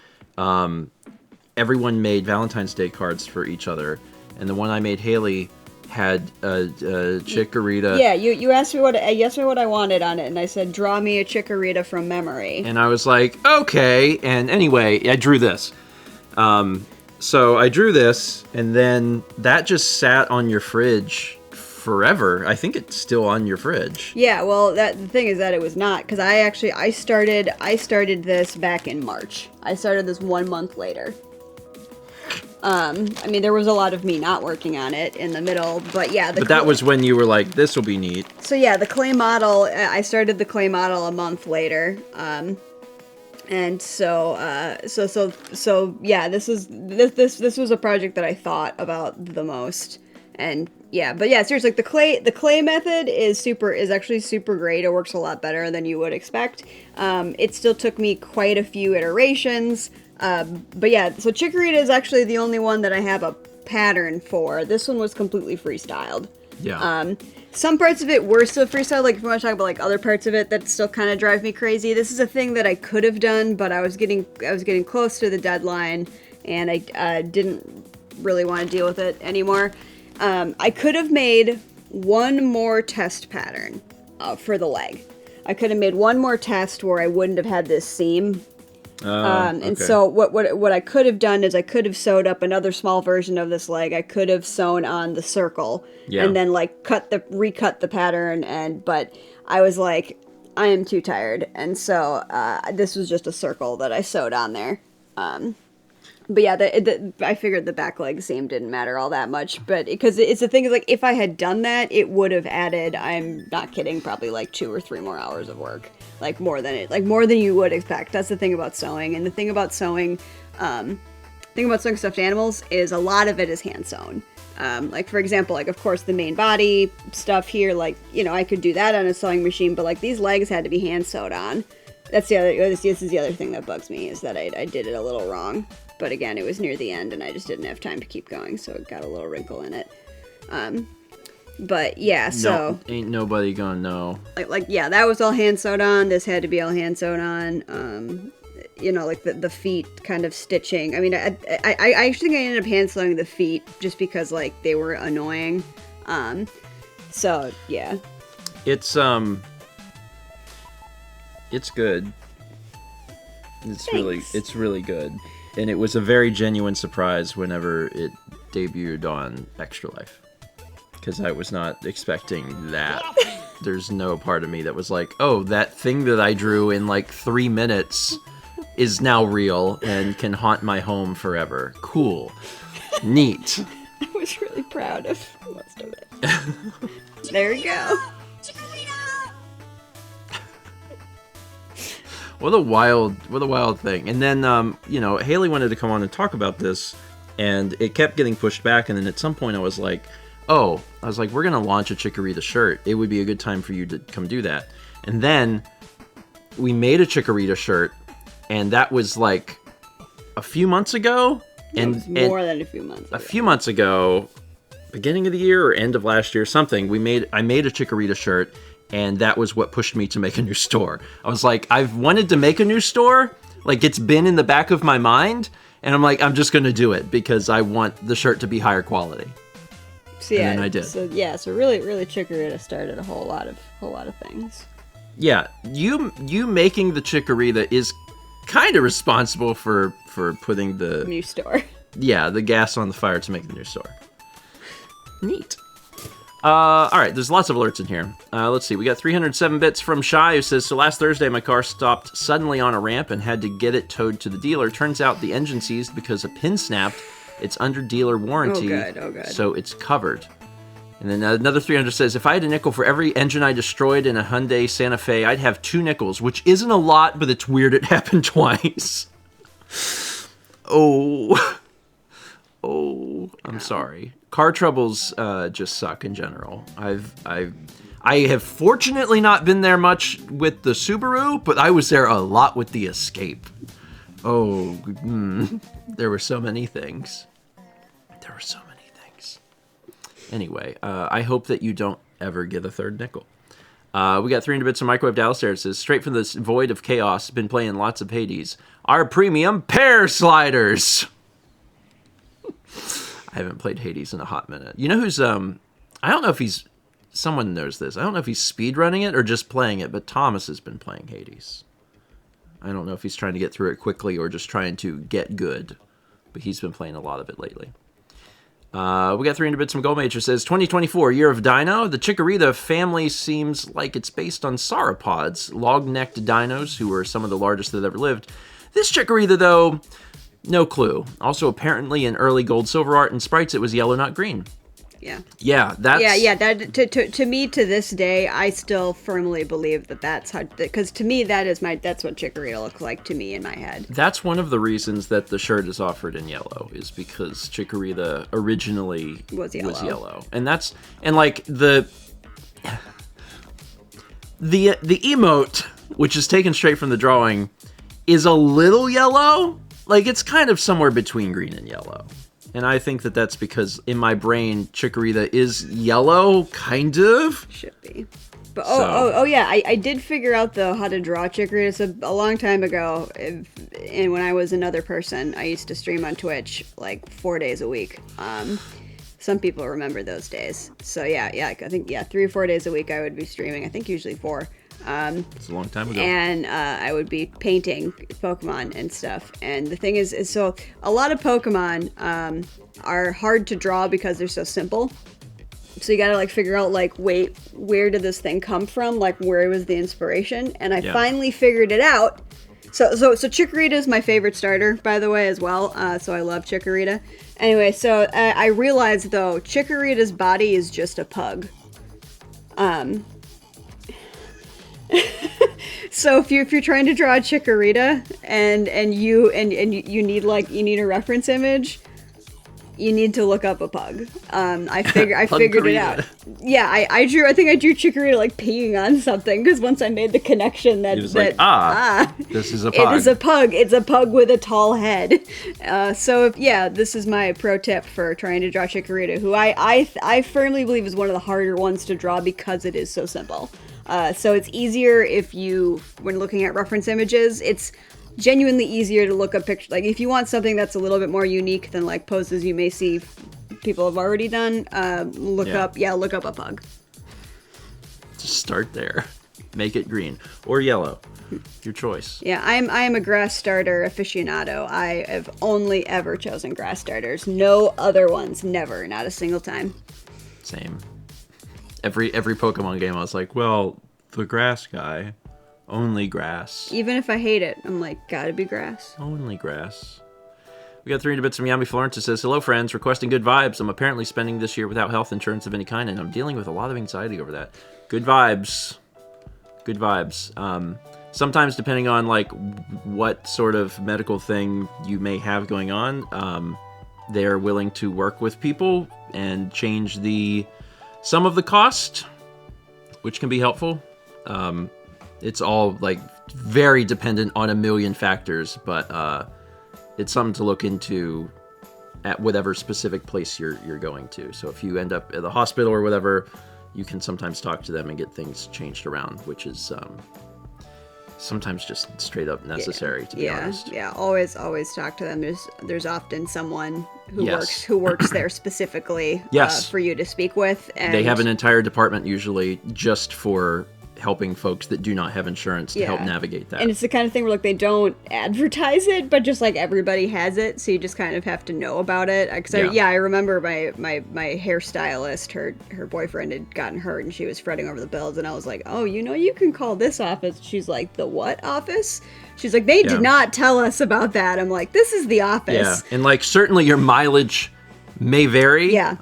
everyone made Valentine's Day cards for each other, and the one I made Haley had a Chikorita. Yeah, you asked me what I wanted on it, and I said, draw me a Chikorita from memory. And I was like, okay, and anyway, I drew this. So I drew this, and then that just sat on your fridge forever. I think it's still on your fridge. Yeah, well, the thing is that it was not, because I started this back in March. I started this 1 month later. I mean, there was a lot of me not working on it in the middle, but yeah. But that was when you were like, this will be neat. So yeah, the clay model, I started the clay model a month later. And so yeah, this was a project that I thought about the most. And yeah, but yeah, seriously, the clay method is actually super great. It works a lot better than you would expect. It still took me quite a few iterations. But yeah, so Chikorita is actually the only one that I have a pattern for. This one was completely freestyled. Yeah. Some parts of it were still freestyle, like if you want to talk about like other parts of it that still kind of drive me crazy. This is a thing that I could have done, but I was getting close to the deadline, and I didn't really want to deal with it anymore. I could have made one more test pattern for the leg. I could have made one more test where I wouldn't have had this seam. And so what I could have done is I could have sewed up another small version of this leg. I could have sewn on the circle and then like recut the pattern, but I was like, I am too tired, and so this was just a circle that I sewed on there. But yeah, I figured the back leg seam didn't matter all that much, but because it's the thing is like if I had done that, it would have added, I'm not kidding, probably like 2 or 3 more hours of work, like more than you would expect. That's the thing about sewing, and the thing about sewing stuffed animals is a lot of it is hand sewn. Like for example, like of course the main body stuff here, like you know I could do that on a sewing machine, but like these legs had to be hand sewed on. This is the other thing that bugs me, is that I did it a little wrong. But again, it was near the end, and I just didn't have time to keep going, so it got a little wrinkle in it. But yeah, so ain't nobody gonna know. Like yeah, that was all hand sewed on. This had to be all hand sewed on. You know, like the feet kind of stitching. I mean, I actually think I ended up hand sewing the feet just because like they were annoying. So yeah, it's good. Thanks. It's really good. And it was a very genuine surprise whenever it debuted on Extra Life, because I was not expecting that. There's no part of me that was like, oh, that thing that I drew in like 3 minutes is now real and can haunt my home forever. Cool. Neat. I was really proud of most of it. There you go. What a wild thing. And then, you know, Haley wanted to come on and talk about this, and it kept getting pushed back. And then at some point I was like, we're going to launch a Chikorita shirt. It would be a good time for you to come do that. And then we made a Chikorita shirt, and that was like a few months ago. It was more than a few months ago. A few months ago, beginning of the year or end of last year, something, I made a Chikorita shirt, and that was what pushed me to make a new store. I was like, I've wanted to make a new store, like it's been in the back of my mind, and I'm like, I'm just going to do it because I want the shirt to be higher quality. So, yeah, and then I did. So really Chikorita started a whole lot of things. Yeah, you making the Chikorita is kind of responsible for putting the new store. Yeah, the gas on the fire to make the new store. Neat. All right, there's lots of alerts in here. Let's see, we got 307 bits from Shy, who says, so last Thursday my car stopped suddenly on a ramp and had to get it towed to the dealer. Turns out the engine seized because a pin snapped. It's under dealer warranty, oh good. So it's covered. And then another 300 says, if I had a nickel for every engine I destroyed in a Hyundai Santa Fe, I'd have 2 nickels, which isn't a lot, but it's weird it happened twice. Oh, I'm sorry. Car troubles just suck in general. I have fortunately not been there much with the Subaru, but I was there a lot with the Escape. There were so many things. Anyway, I hope that you don't ever get a third nickel. We got 300 bits of Microwave Dallas there. It says, straight from this void of chaos, been playing lots of Hades. Our premium pear sliders! I haven't played Hades in a hot minute. You know who's, I don't know if he's, someone knows this. I don't know if he's speedrunning it or just playing it, but Thomas has been playing Hades. I don't know if he's trying to get through it quickly or just trying to get good, but he's been playing a lot of it lately. We got 300 bits from Goldmage, says, 2024, Year of Dino. The Chikorita family seems like it's based on sauropods, long-necked dinos who were some of the largest that ever lived. This Chikorita, though, no clue. Also, apparently in early gold silver art and sprites, it was yellow, not green. Yeah. Yeah, that's... Yeah, that, to me, to this day, I still firmly believe that's how... Because to me, that's what Chikorita looks like to me in my head. That's one of the reasons that the shirt is offered in yellow, is because Chikorita originally was yellow. And that's... And, like, the emote, which is taken straight from the drawing, is a little yellow. Like, it's kind of somewhere between green and yellow. And I think that that's because in my brain, Chikorita is yellow, kind of. Should be. But yeah, I did figure out, though, how to draw Chikorita. So a long time ago, and when I was another person, I used to stream on Twitch, like, 4 days a week. Some people remember those days. So yeah, I think, 3 or 4 days a week I would be streaming. I think usually 4. It's a long time ago. And I would be painting Pokemon and stuff. And the thing is so a lot of Pokemon are hard to draw because they're so simple. So you gotta like figure out like, wait, where did this thing come from? Like, where was the inspiration? And I finally figured it out. So Chikorita is my favorite starter, by the way, as well. So I love Chikorita. Anyway, so I realized though, Chikorita's body is just a pug. So if you're trying to draw a Chikorita and you need a reference image, you need to look up a pug. I figured it out. Yeah, I think I drew Chikorita like peeing on something because once I made the connection that this is a pug. It is a pug. It's a pug with a tall head. This is my pro tip for trying to draw Chikorita, who I firmly believe is one of the harder ones to draw because it is so simple. So it's easier when looking at reference images, it's genuinely easier to look up pictures. Like if you want something that's a little bit more unique than like poses you may see people have already done, look up a pug. Just start there. Make it green or yellow. Your choice. Yeah, I am a grass starter aficionado. I have only ever chosen grass starters. No other ones. Never. Not a single time. Same. Every Pokemon game, I was like, well, the grass guy, only grass. Even if I hate it, I'm like, gotta be grass. Only grass. We got 300 bits from Yami Florence that says, hello, friends, requesting good vibes. I'm apparently spending this year without health insurance of any kind, and I'm dealing with a lot of anxiety over that. Good vibes. Good vibes. Sometimes, depending on, like, what sort of medical thing you may have going on, they're willing to work with people and change some of the cost, which can be helpful. It's all like very dependent on a million factors, but it's something to look into at whatever specific place you're going to. So if you end up at the hospital or whatever, you can sometimes talk to them and get things changed around, which is sometimes just straight up necessary, to be honest. Yeah, always talk to them. There's often someone who Yes. works there specifically Yes. for you to speak with. And They have an entire department usually just for helping folks that do not have insurance to help Yeah. navigate that. And it's the kind of thing where like they don't advertise it, but just like everybody has it, so you just kind of have to know about it. Because I remember my hairstylist, her boyfriend had gotten hurt, and she was fretting over the bills, and I was like, oh, you can call this office. She's like, the what office? She's like, they did not tell us about that. I'm like, this is the office. Yeah, and like certainly your mileage may vary. Yeah.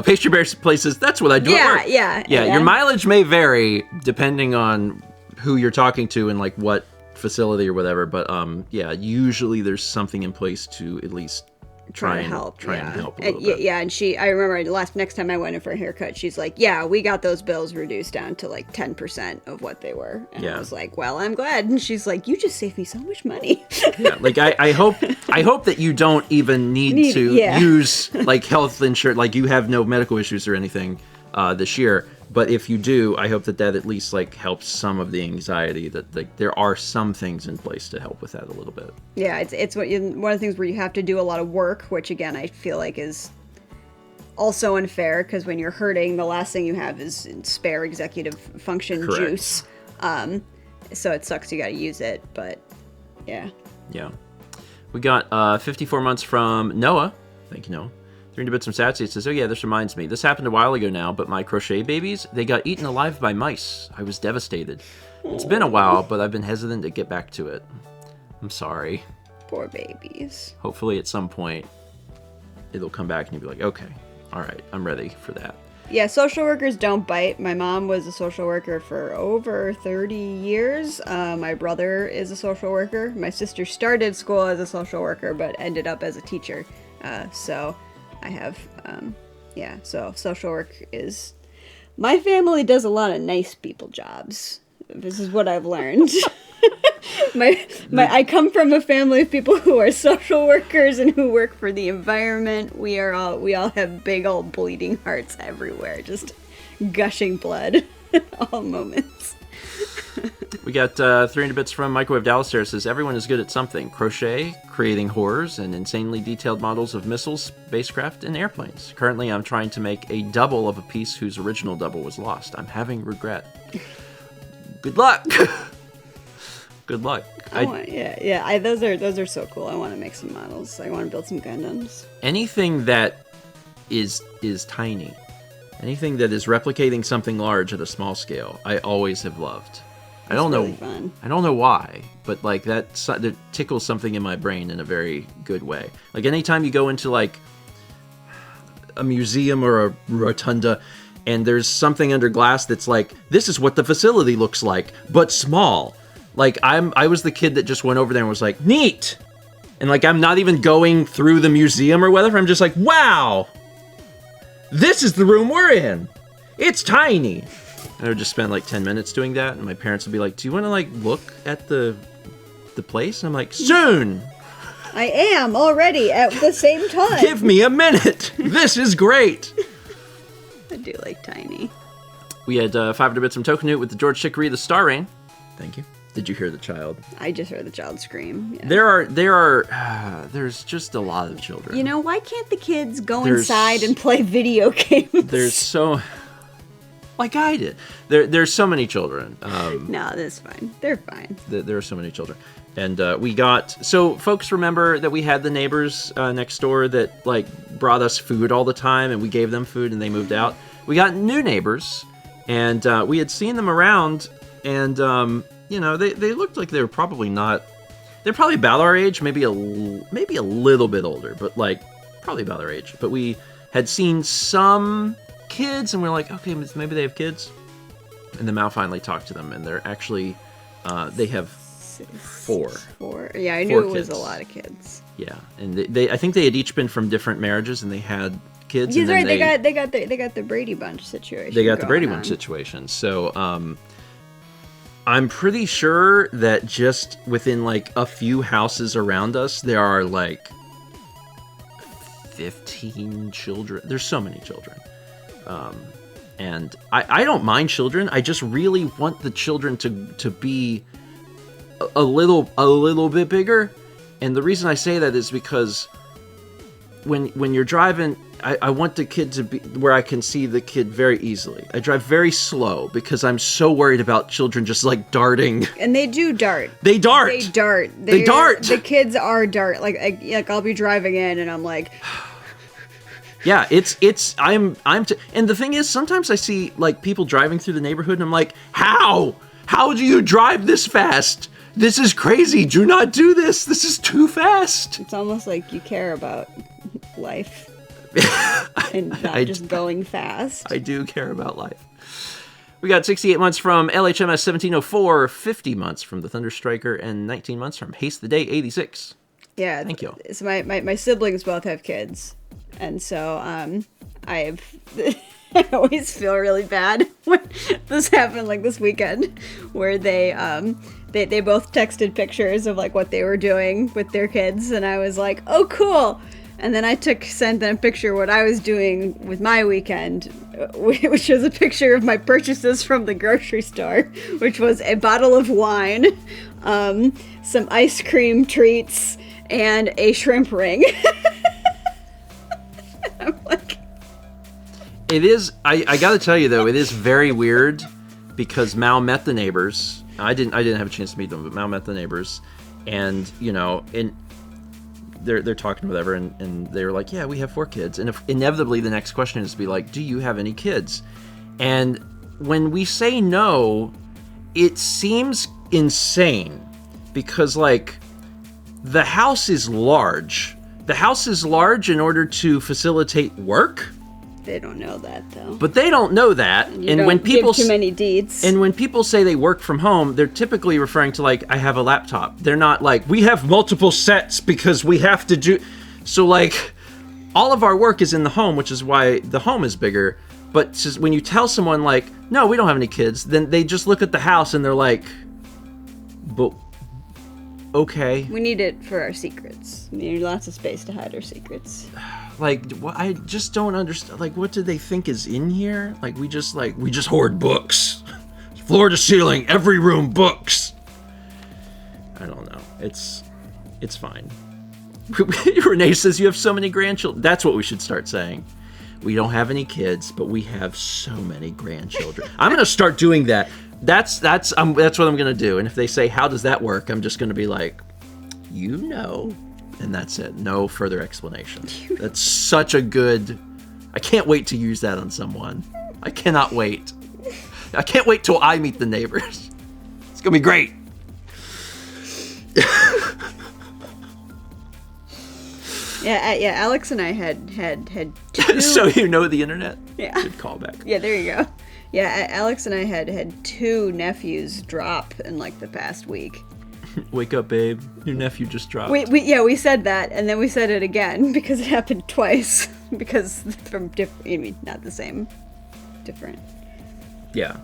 Pastry Bear places, that's what I do at work. Yeah. Your mileage may vary depending on who you're talking to and like what facility or whatever, but usually there's something in place to at least try and help a little bit. Yeah, and I remember next time I went in for a haircut, she's like, yeah, we got those bills reduced down to like 10% of what they were. And I was like, well, I'm glad. And she's like, you just saved me so much money. Yeah, like I hope that you don't even need to use like health insurance, like you have no medical issues or anything this year. But if you do, I hope that at least like helps some of the anxiety, that like there are some things in place to help with that a little bit. Yeah, it's one of the things where you have to do a lot of work, which again I feel like is also unfair, because when you're hurting, the last thing you have is spare executive function juice. So it sucks you got to use it, but yeah. Yeah. We got 54 months from Noah. Thank you, Noah. 300 bits from Satsy. It says, oh yeah, this reminds me. This happened a while ago now, but my crochet babies, they got eaten alive by mice. I was devastated. It's been a while, but I've been hesitant to get back to it. I'm sorry. Poor babies. Hopefully at some point it'll come back and you'll be like, okay, all right, I'm ready for that. Yeah, social workers don't bite. My mom was a social worker for over 30 years. My brother is a social worker. My sister started school as a social worker, but ended up as a teacher. So I have, so social work is... My family does a lot of nice people jobs. This is what I've learned. I come from a family of people who are social workers and who work for the environment. We all have big old bleeding hearts everywhere, just gushing blood at all moments. We got 300 bits from Microwave Dallas there. It says, everyone is good at something. Crochet, creating horrors, and insanely detailed models of missiles, spacecraft, and airplanes. Currently, I'm trying to make a double of a piece whose original double was lost. I'm having regret. Good luck! Good luck. Those are so cool. I want to make some models. I want to build some Gundams. Anything that is tiny, anything that is replicating something large at a small scale, I always have loved. I don't know. Fun. I don't know why, but like that tickles something in my brain in a very good way. Like anytime you go into like a museum or a rotunda, and there's something under glass that's like, this is what the facility looks like, but small. Like I was the kid that just went over there and was like, neat, and like I'm not even going through the museum or whatever. I'm just like, wow, this is the room we're in. It's tiny. I would just spend like 10 minutes doing that, and my parents would be like, do you want to like look at the place? And I'm like, soon. I am already at the same time. Give me a minute. This is great. I do like tiny. We had 500 bits from Tokanute with the George Chikorita Star Rain. Thank you. Did you hear the child? I just heard the child scream. Yeah. There's just a lot of children. You know, why can't the kids go inside and play video games? There's so... Like I did. There's so many children. No, that's fine. They're fine. There are so many children. And we got... So folks remember that we had the neighbors next door that like brought us food all the time, and we gave them food and they moved out. We got new neighbors, and we had seen them around, and they looked like they were probably not... They're probably about our age, maybe a little bit older, but like probably about our age. But we had seen some kids, and we're like, okay, maybe they have kids. And the Mao finally talked to them, and they're actually they have four. Yeah, I knew it was kids. a lot of kids. Yeah, and I think they had each been from different marriages, and they had kids. He's and then right. They got the Brady Bunch situation. They got the Brady Bunch situation. So I'm pretty sure that just within like a few houses around us, there are like 15 children. There's so many children. And I don't mind children. I just really want the children to be a little bit bigger. And the reason I say that is because when you're driving, I want the kid to be where I can see the kid very easily. I drive very slow because I'm so worried about children just like darting. And they do dart. They dart. They dart. They dart. The kids are dart. Like I'll be driving in and I'm like, yeah, and the thing is, sometimes I see like people driving through the neighborhood and I'm like, how do you drive this fast? This is crazy. Do not do this. This is too fast. It's almost like you care about life and not just going fast. I do care about life. We got 68 months from LHMS 1704, 50 months from the Thunderstriker, and 19 months from Haste the Day 86. Yeah. Thank you. So my siblings both have kids. And so I always feel really bad when this happened, like this weekend, where they both texted pictures of like what they were doing with their kids, and I was like, oh cool. And then I sent them a picture of what I was doing with my weekend, which was a picture of my purchases from the grocery store, which was a bottle of wine, some ice cream treats, and a shrimp ring. I'm like, it is. I gotta tell you though, it is very weird because Mal met the neighbors. I didn't have a chance to meet them, but Mal met the neighbors, and they're talking whatever, and they were like, yeah, we have 4 kids, and inevitably the next question is to be like, do you have any kids? And when we say no, it seems insane because like the house is large. The house is large in order to facilitate work. they don't know that though. But they don't know that. And when people give too many deeds. And when people say they work from home, they're typically referring to like, I have a laptop. They're not like, we have multiple sets because we have to do. So like, all of our work is in the home, which is why the home is bigger. But just when you tell someone like, no, we don't have any kids, then they just look at the house and they're like, but okay. We need it for our secrets. We need lots of space to hide our secrets. Like, I just don't understand. Like, what do they think is in here? Like, we just hoard books. Floor to ceiling, every room, books. I don't know. It's fine. Renee says you have so many grandchildren. That's what we should start saying. We don't have any kids, but we have so many grandchildren. I'm gonna start doing that. That's what I'm gonna do. And if they say, how does that work? I'm just gonna be like, you know. And that's it. No further explanation. That's such a good... I can't wait to use that on someone. I cannot wait. I can't wait till I meet the neighbors. It's gonna be great. Yeah, Alex and I had two... So you know the internet? Yeah. Good callback. Yeah, there you go. Yeah, Alex and I had two nephews drop in like the past week. Wake up, babe. Your nephew just dropped. We said that, and then we said it again because it happened twice. Because from different, I mean, not the same, different. Yeah.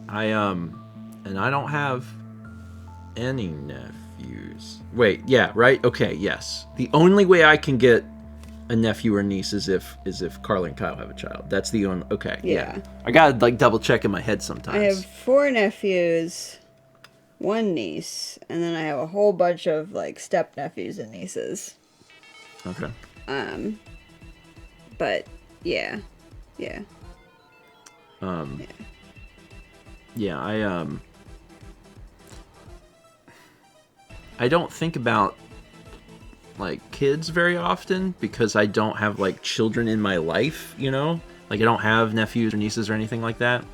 And I don't have any nephews. Wait, yeah, right? Okay, yes. The only way I can get a nephew or niece is if Carly and Kyle have a child. That's the only. Okay, yeah. I gotta like double check in my head sometimes. I have 4 nephews. 1 niece, and then I have a whole bunch of like step nephews and nieces. Okay. But yeah. Yeah, I don't think about like kids very often because I don't have like children in my life, you know? Like I don't have nephews or nieces or anything like that.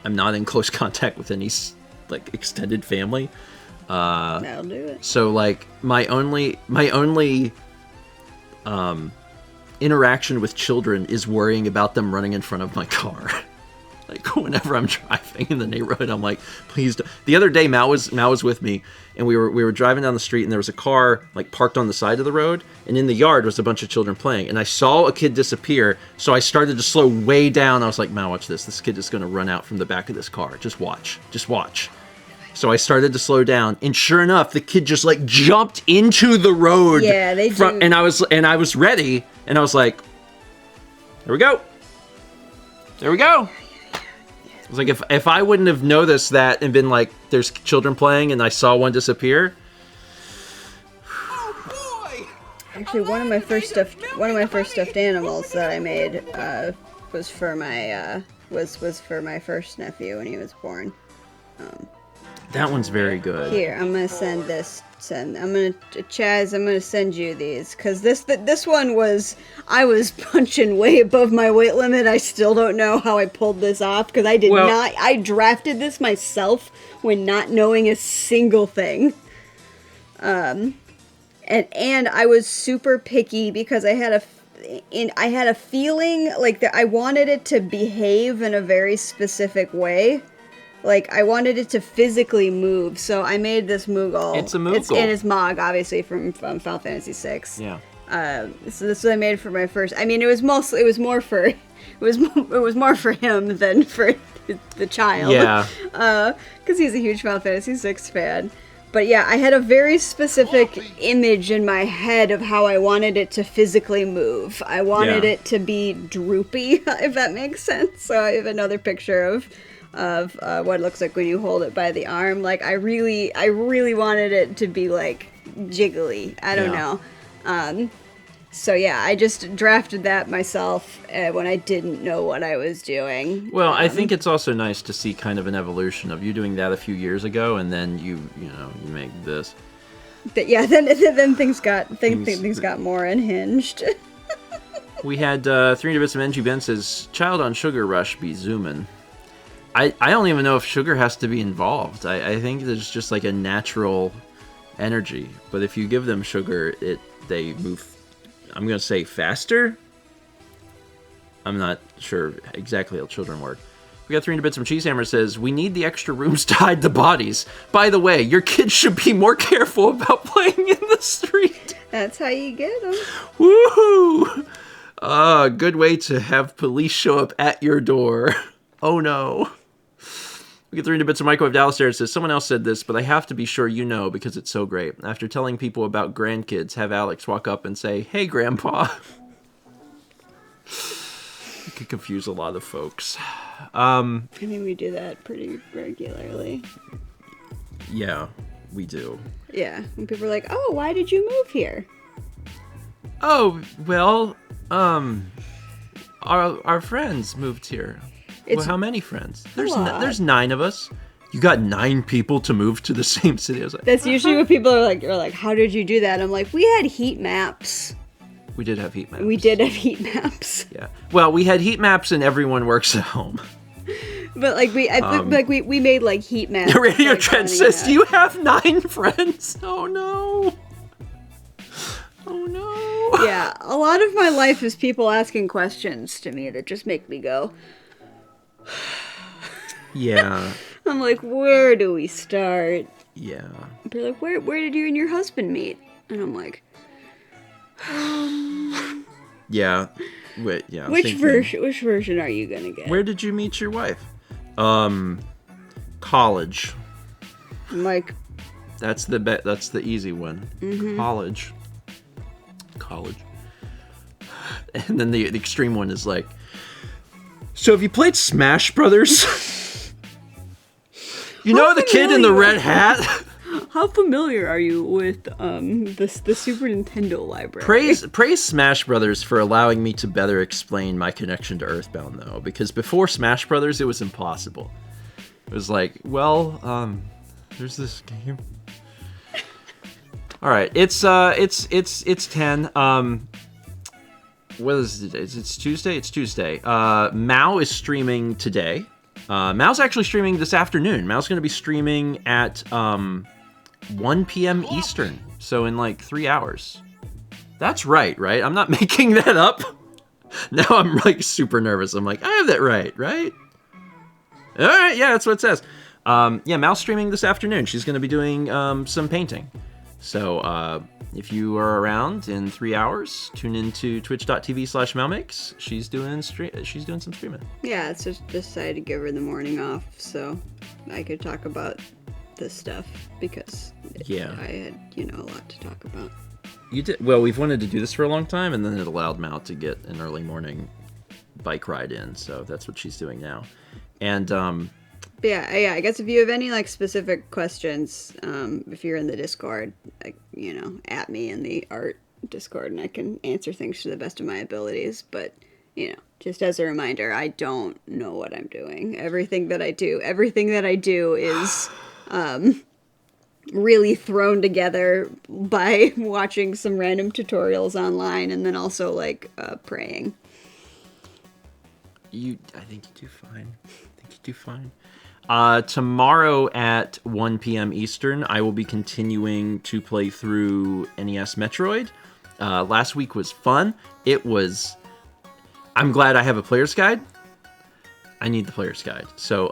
I'm not in close contact with any like extended family. That'll do it. So like my only interaction with children is worrying about them running in front of my car. Like whenever I'm driving in the neighborhood, I'm like, please don't. The other day, Mal was with me, and we were driving down the street, and there was a car like parked on the side of the road, and in the yard was a bunch of children playing, and I saw a kid disappear, so I started to slow way down. I was like, Mal, watch this. This kid is going to run out from the back of this car. Just watch. So I started to slow down, and sure enough, the kid just like jumped into the road. Yeah, they do. And I was ready, and I was like, there we go. I was like, if I wouldn't have noticed that and been like, there's children playing, and I saw one disappear. Oh boy! Actually, one of my first stuffed animals that I made was for my for my first nephew when he was born. That one's very good. Here, I'm gonna send this. Chaz, I'm gonna send you these, because this one I was punching way above my weight limit. I still don't know how I pulled this off, because I drafted this myself when not knowing a single thing. And I was super picky because I had a feeling like that I wanted it to behave in a very specific way. Like, I wanted it to physically move, so I made this Moogle. It's a Moogle. And it's Mog, obviously, from Final Fantasy VI. Yeah. So this is what I made for my first. I mean, it was more for him than for the child. Yeah. Because he's a huge Final Fantasy VI fan. But yeah, I had a very specific image in my head of how I wanted it to physically move. I wanted it to be droopy, if that makes sense. So I have another picture of what it looks like when you hold it by the arm. Like, I really wanted it to be like jiggly. I don't know. So yeah, I just drafted that myself when I didn't know what I was doing. Well, I think it's also nice to see kind of an evolution of you doing that a few years ago, and then you make this. Then things got more unhinged. We had 300 bits of NG Ben says, child on Sugar Rush be zooming. I don't even know if sugar has to be involved. I think there's just like a natural energy. But if you give them sugar, they move, I'm going to say faster? I'm not sure exactly how children work. We got 300 bits from Cheesehammer says, we need the extra rooms to hide the bodies. By the way, your kids should be more careful about playing in the street. That's how you get them. Woohoo! Good way to have police show up at your door. Oh no. We get 300 bits of Microwave Dallas there. It says, someone else said this, but I have to be sure you know because it's so great. After telling people about grandkids, have Alex walk up and say, hey, Grandpa. It could confuse a lot of folks. I mean, we do that pretty regularly. Yeah, we do. Yeah, when people are like, oh, why did you move here? Oh, well, our friends moved here. Well, how many friends? There's 9 of us. You got 9 people to move to the same city. I was like, that's usually what people are like, how did you do that? I'm like, we had heat maps. We did have heat maps. We did have heat maps. Yeah. Well, we had heat maps and everyone works at home. But like we made like heat maps. The Radio like, Trend says, do you have 9 friends? Oh no. Oh no. Yeah, a lot of my life is people asking questions to me that just make me go. Yeah. I'm like, where do we start? Yeah. They're like, where did you and your husband meet? And I'm like, yeah. Wait, yeah. Which version are you gonna get? Where did you meet your wife? College. I'm like, that's the easy one. Mm-hmm. College. And then the extreme one is like, so have you played Smash Brothers? You know the kid in the red hat? How familiar are you with the Super Nintendo library? Praise Smash Brothers for allowing me to better explain my connection to Earthbound, though, because before Smash Brothers, it was impossible. It was like, well, there's this game. All right, it's 10. What is it? It's Tuesday. It's Tuesday. Mao is streaming today. Mao's actually streaming this afternoon. Mao's going to be streaming at 1 p.m. Eastern, so in like 3 hours. That's right? I'm not making that up. Now I'm like super nervous. I'm like, I have that right? All right, yeah, that's what it says. Yeah, Mal's streaming this afternoon. She's going to be doing some painting. So if you are around in 3 hours, tune into twitch.tv/malmakes. She's doing some streaming. Yeah, it's just decided to give her the morning off so I could talk about this stuff because I had, a lot to talk about. You did well. We've wanted to do this for a long time, and then it allowed Mal to get an early morning bike ride in. So that's what she's doing now. And yeah, I guess if you have any specific questions, if you're in the Discord, at me in the art Discord, and I can answer things to the best of my abilities. But just as a reminder, I don't know what I'm doing. Everything that I do is really thrown together by watching some random tutorials online, and then also praying. I think you do fine. Tomorrow at 1 p.m. Eastern, I will be continuing to play through NES Metroid. Last week was fun. I'm glad I have a player's guide. I need the player's guide. So,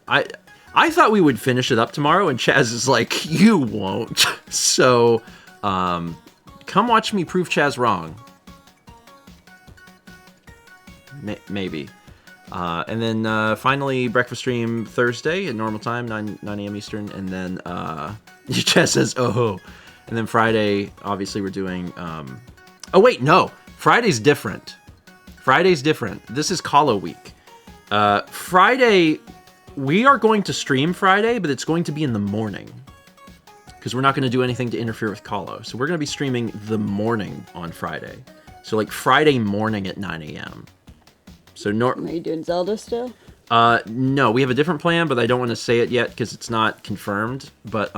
I thought we would finish it up tomorrow, and Chaz is like, you won't. So, come watch me prove Chaz wrong. Maybe. And then finally, breakfast stream Thursday at normal time, 9 a.m. Eastern. And then Chaz says, oh. And then Friday, obviously, we're doing... Oh, wait, no. Friday's different. This is Call Week. Friday, we are going to stream Friday, but it's going to be in the morning. Because we're not going to do anything to interfere with Call. So we're going to be streaming the morning on Friday. So Friday morning at 9 a.m. So Are you doing Zelda still? No, we have a different plan, but I don't want to say it yet because it's not confirmed. But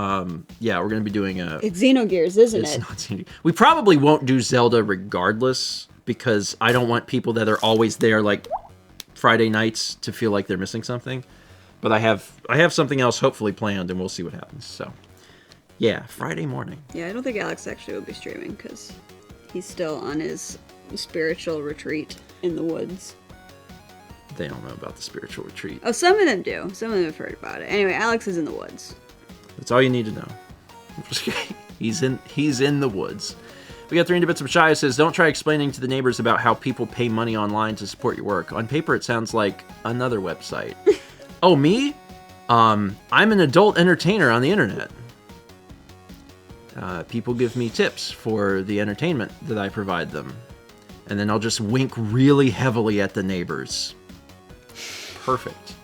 yeah, we're going to be doing It's Xenogears, isn't it? It's not Xenogears. We probably won't do Zelda regardless because I don't want people that are always there Friday nights to feel like they're missing something. But I have something else hopefully planned, and we'll see what happens. So yeah, Friday morning. Yeah, I don't think Alex actually will be streaming because he's still on his spiritual retreat in the woods. They don't know about the spiritual retreat. Oh, some of them do. Some of them have heard about it. Anyway, Alex is in the woods. That's all you need to know. He's in the woods. We got 300 bits of Shia says, don't try explaining to the neighbors about how people pay money online to support your work. On paper, it sounds like another website. Oh, me? I'm an adult entertainer on the internet. People give me tips for the entertainment that I provide them. And then I'll just wink really heavily at the neighbors. Perfect.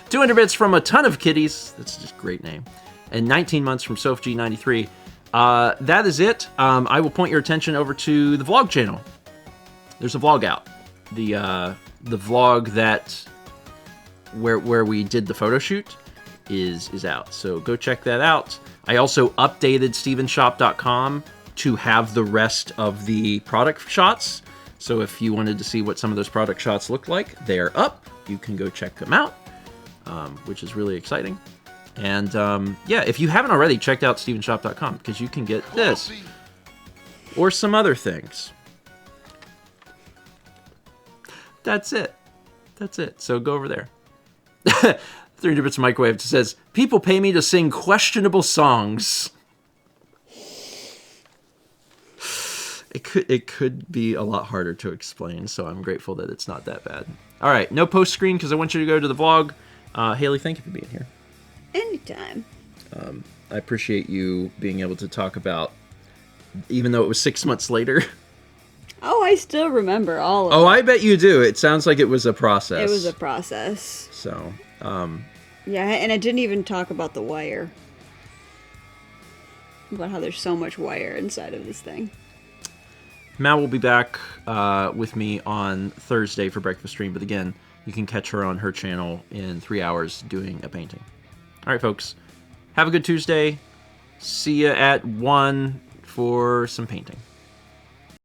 200 bits from a ton of kitties. That's just a great name. And 19 months from SophG93. That is it. I will point your attention over to the vlog channel. There's a vlog out. The vlog where we did the photo shoot is out. So go check that out. I also updated StephenShop.com to have the rest of the product shots. So if you wanted to see what some of those product shots look like, they're up. You can go check them out, which is really exciting. And yeah, if you haven't already, checked out StephenShop.com because you can get this or some other things. That's it. So go over there. 300 bits of microwave says, people pay me to sing questionable songs. It could be a lot harder to explain, so I'm grateful that it's not that bad. All right, no post screen because I want you to go to the vlog. Haley, thank you for being here. Anytime. I appreciate you being able to talk about, even though it was 6 months later. Oh, I still remember all of it. Oh, I bet you do. It sounds like it was a process. It was a process. So, yeah, and I didn't even talk about the wire. About how there's so much wire inside of this thing. Mal will be back with me on Thursday for breakfast stream, but again, you can catch her on her channel in 3 hours doing a painting. All right, folks. Have a good Tuesday. See you at 1 for some painting.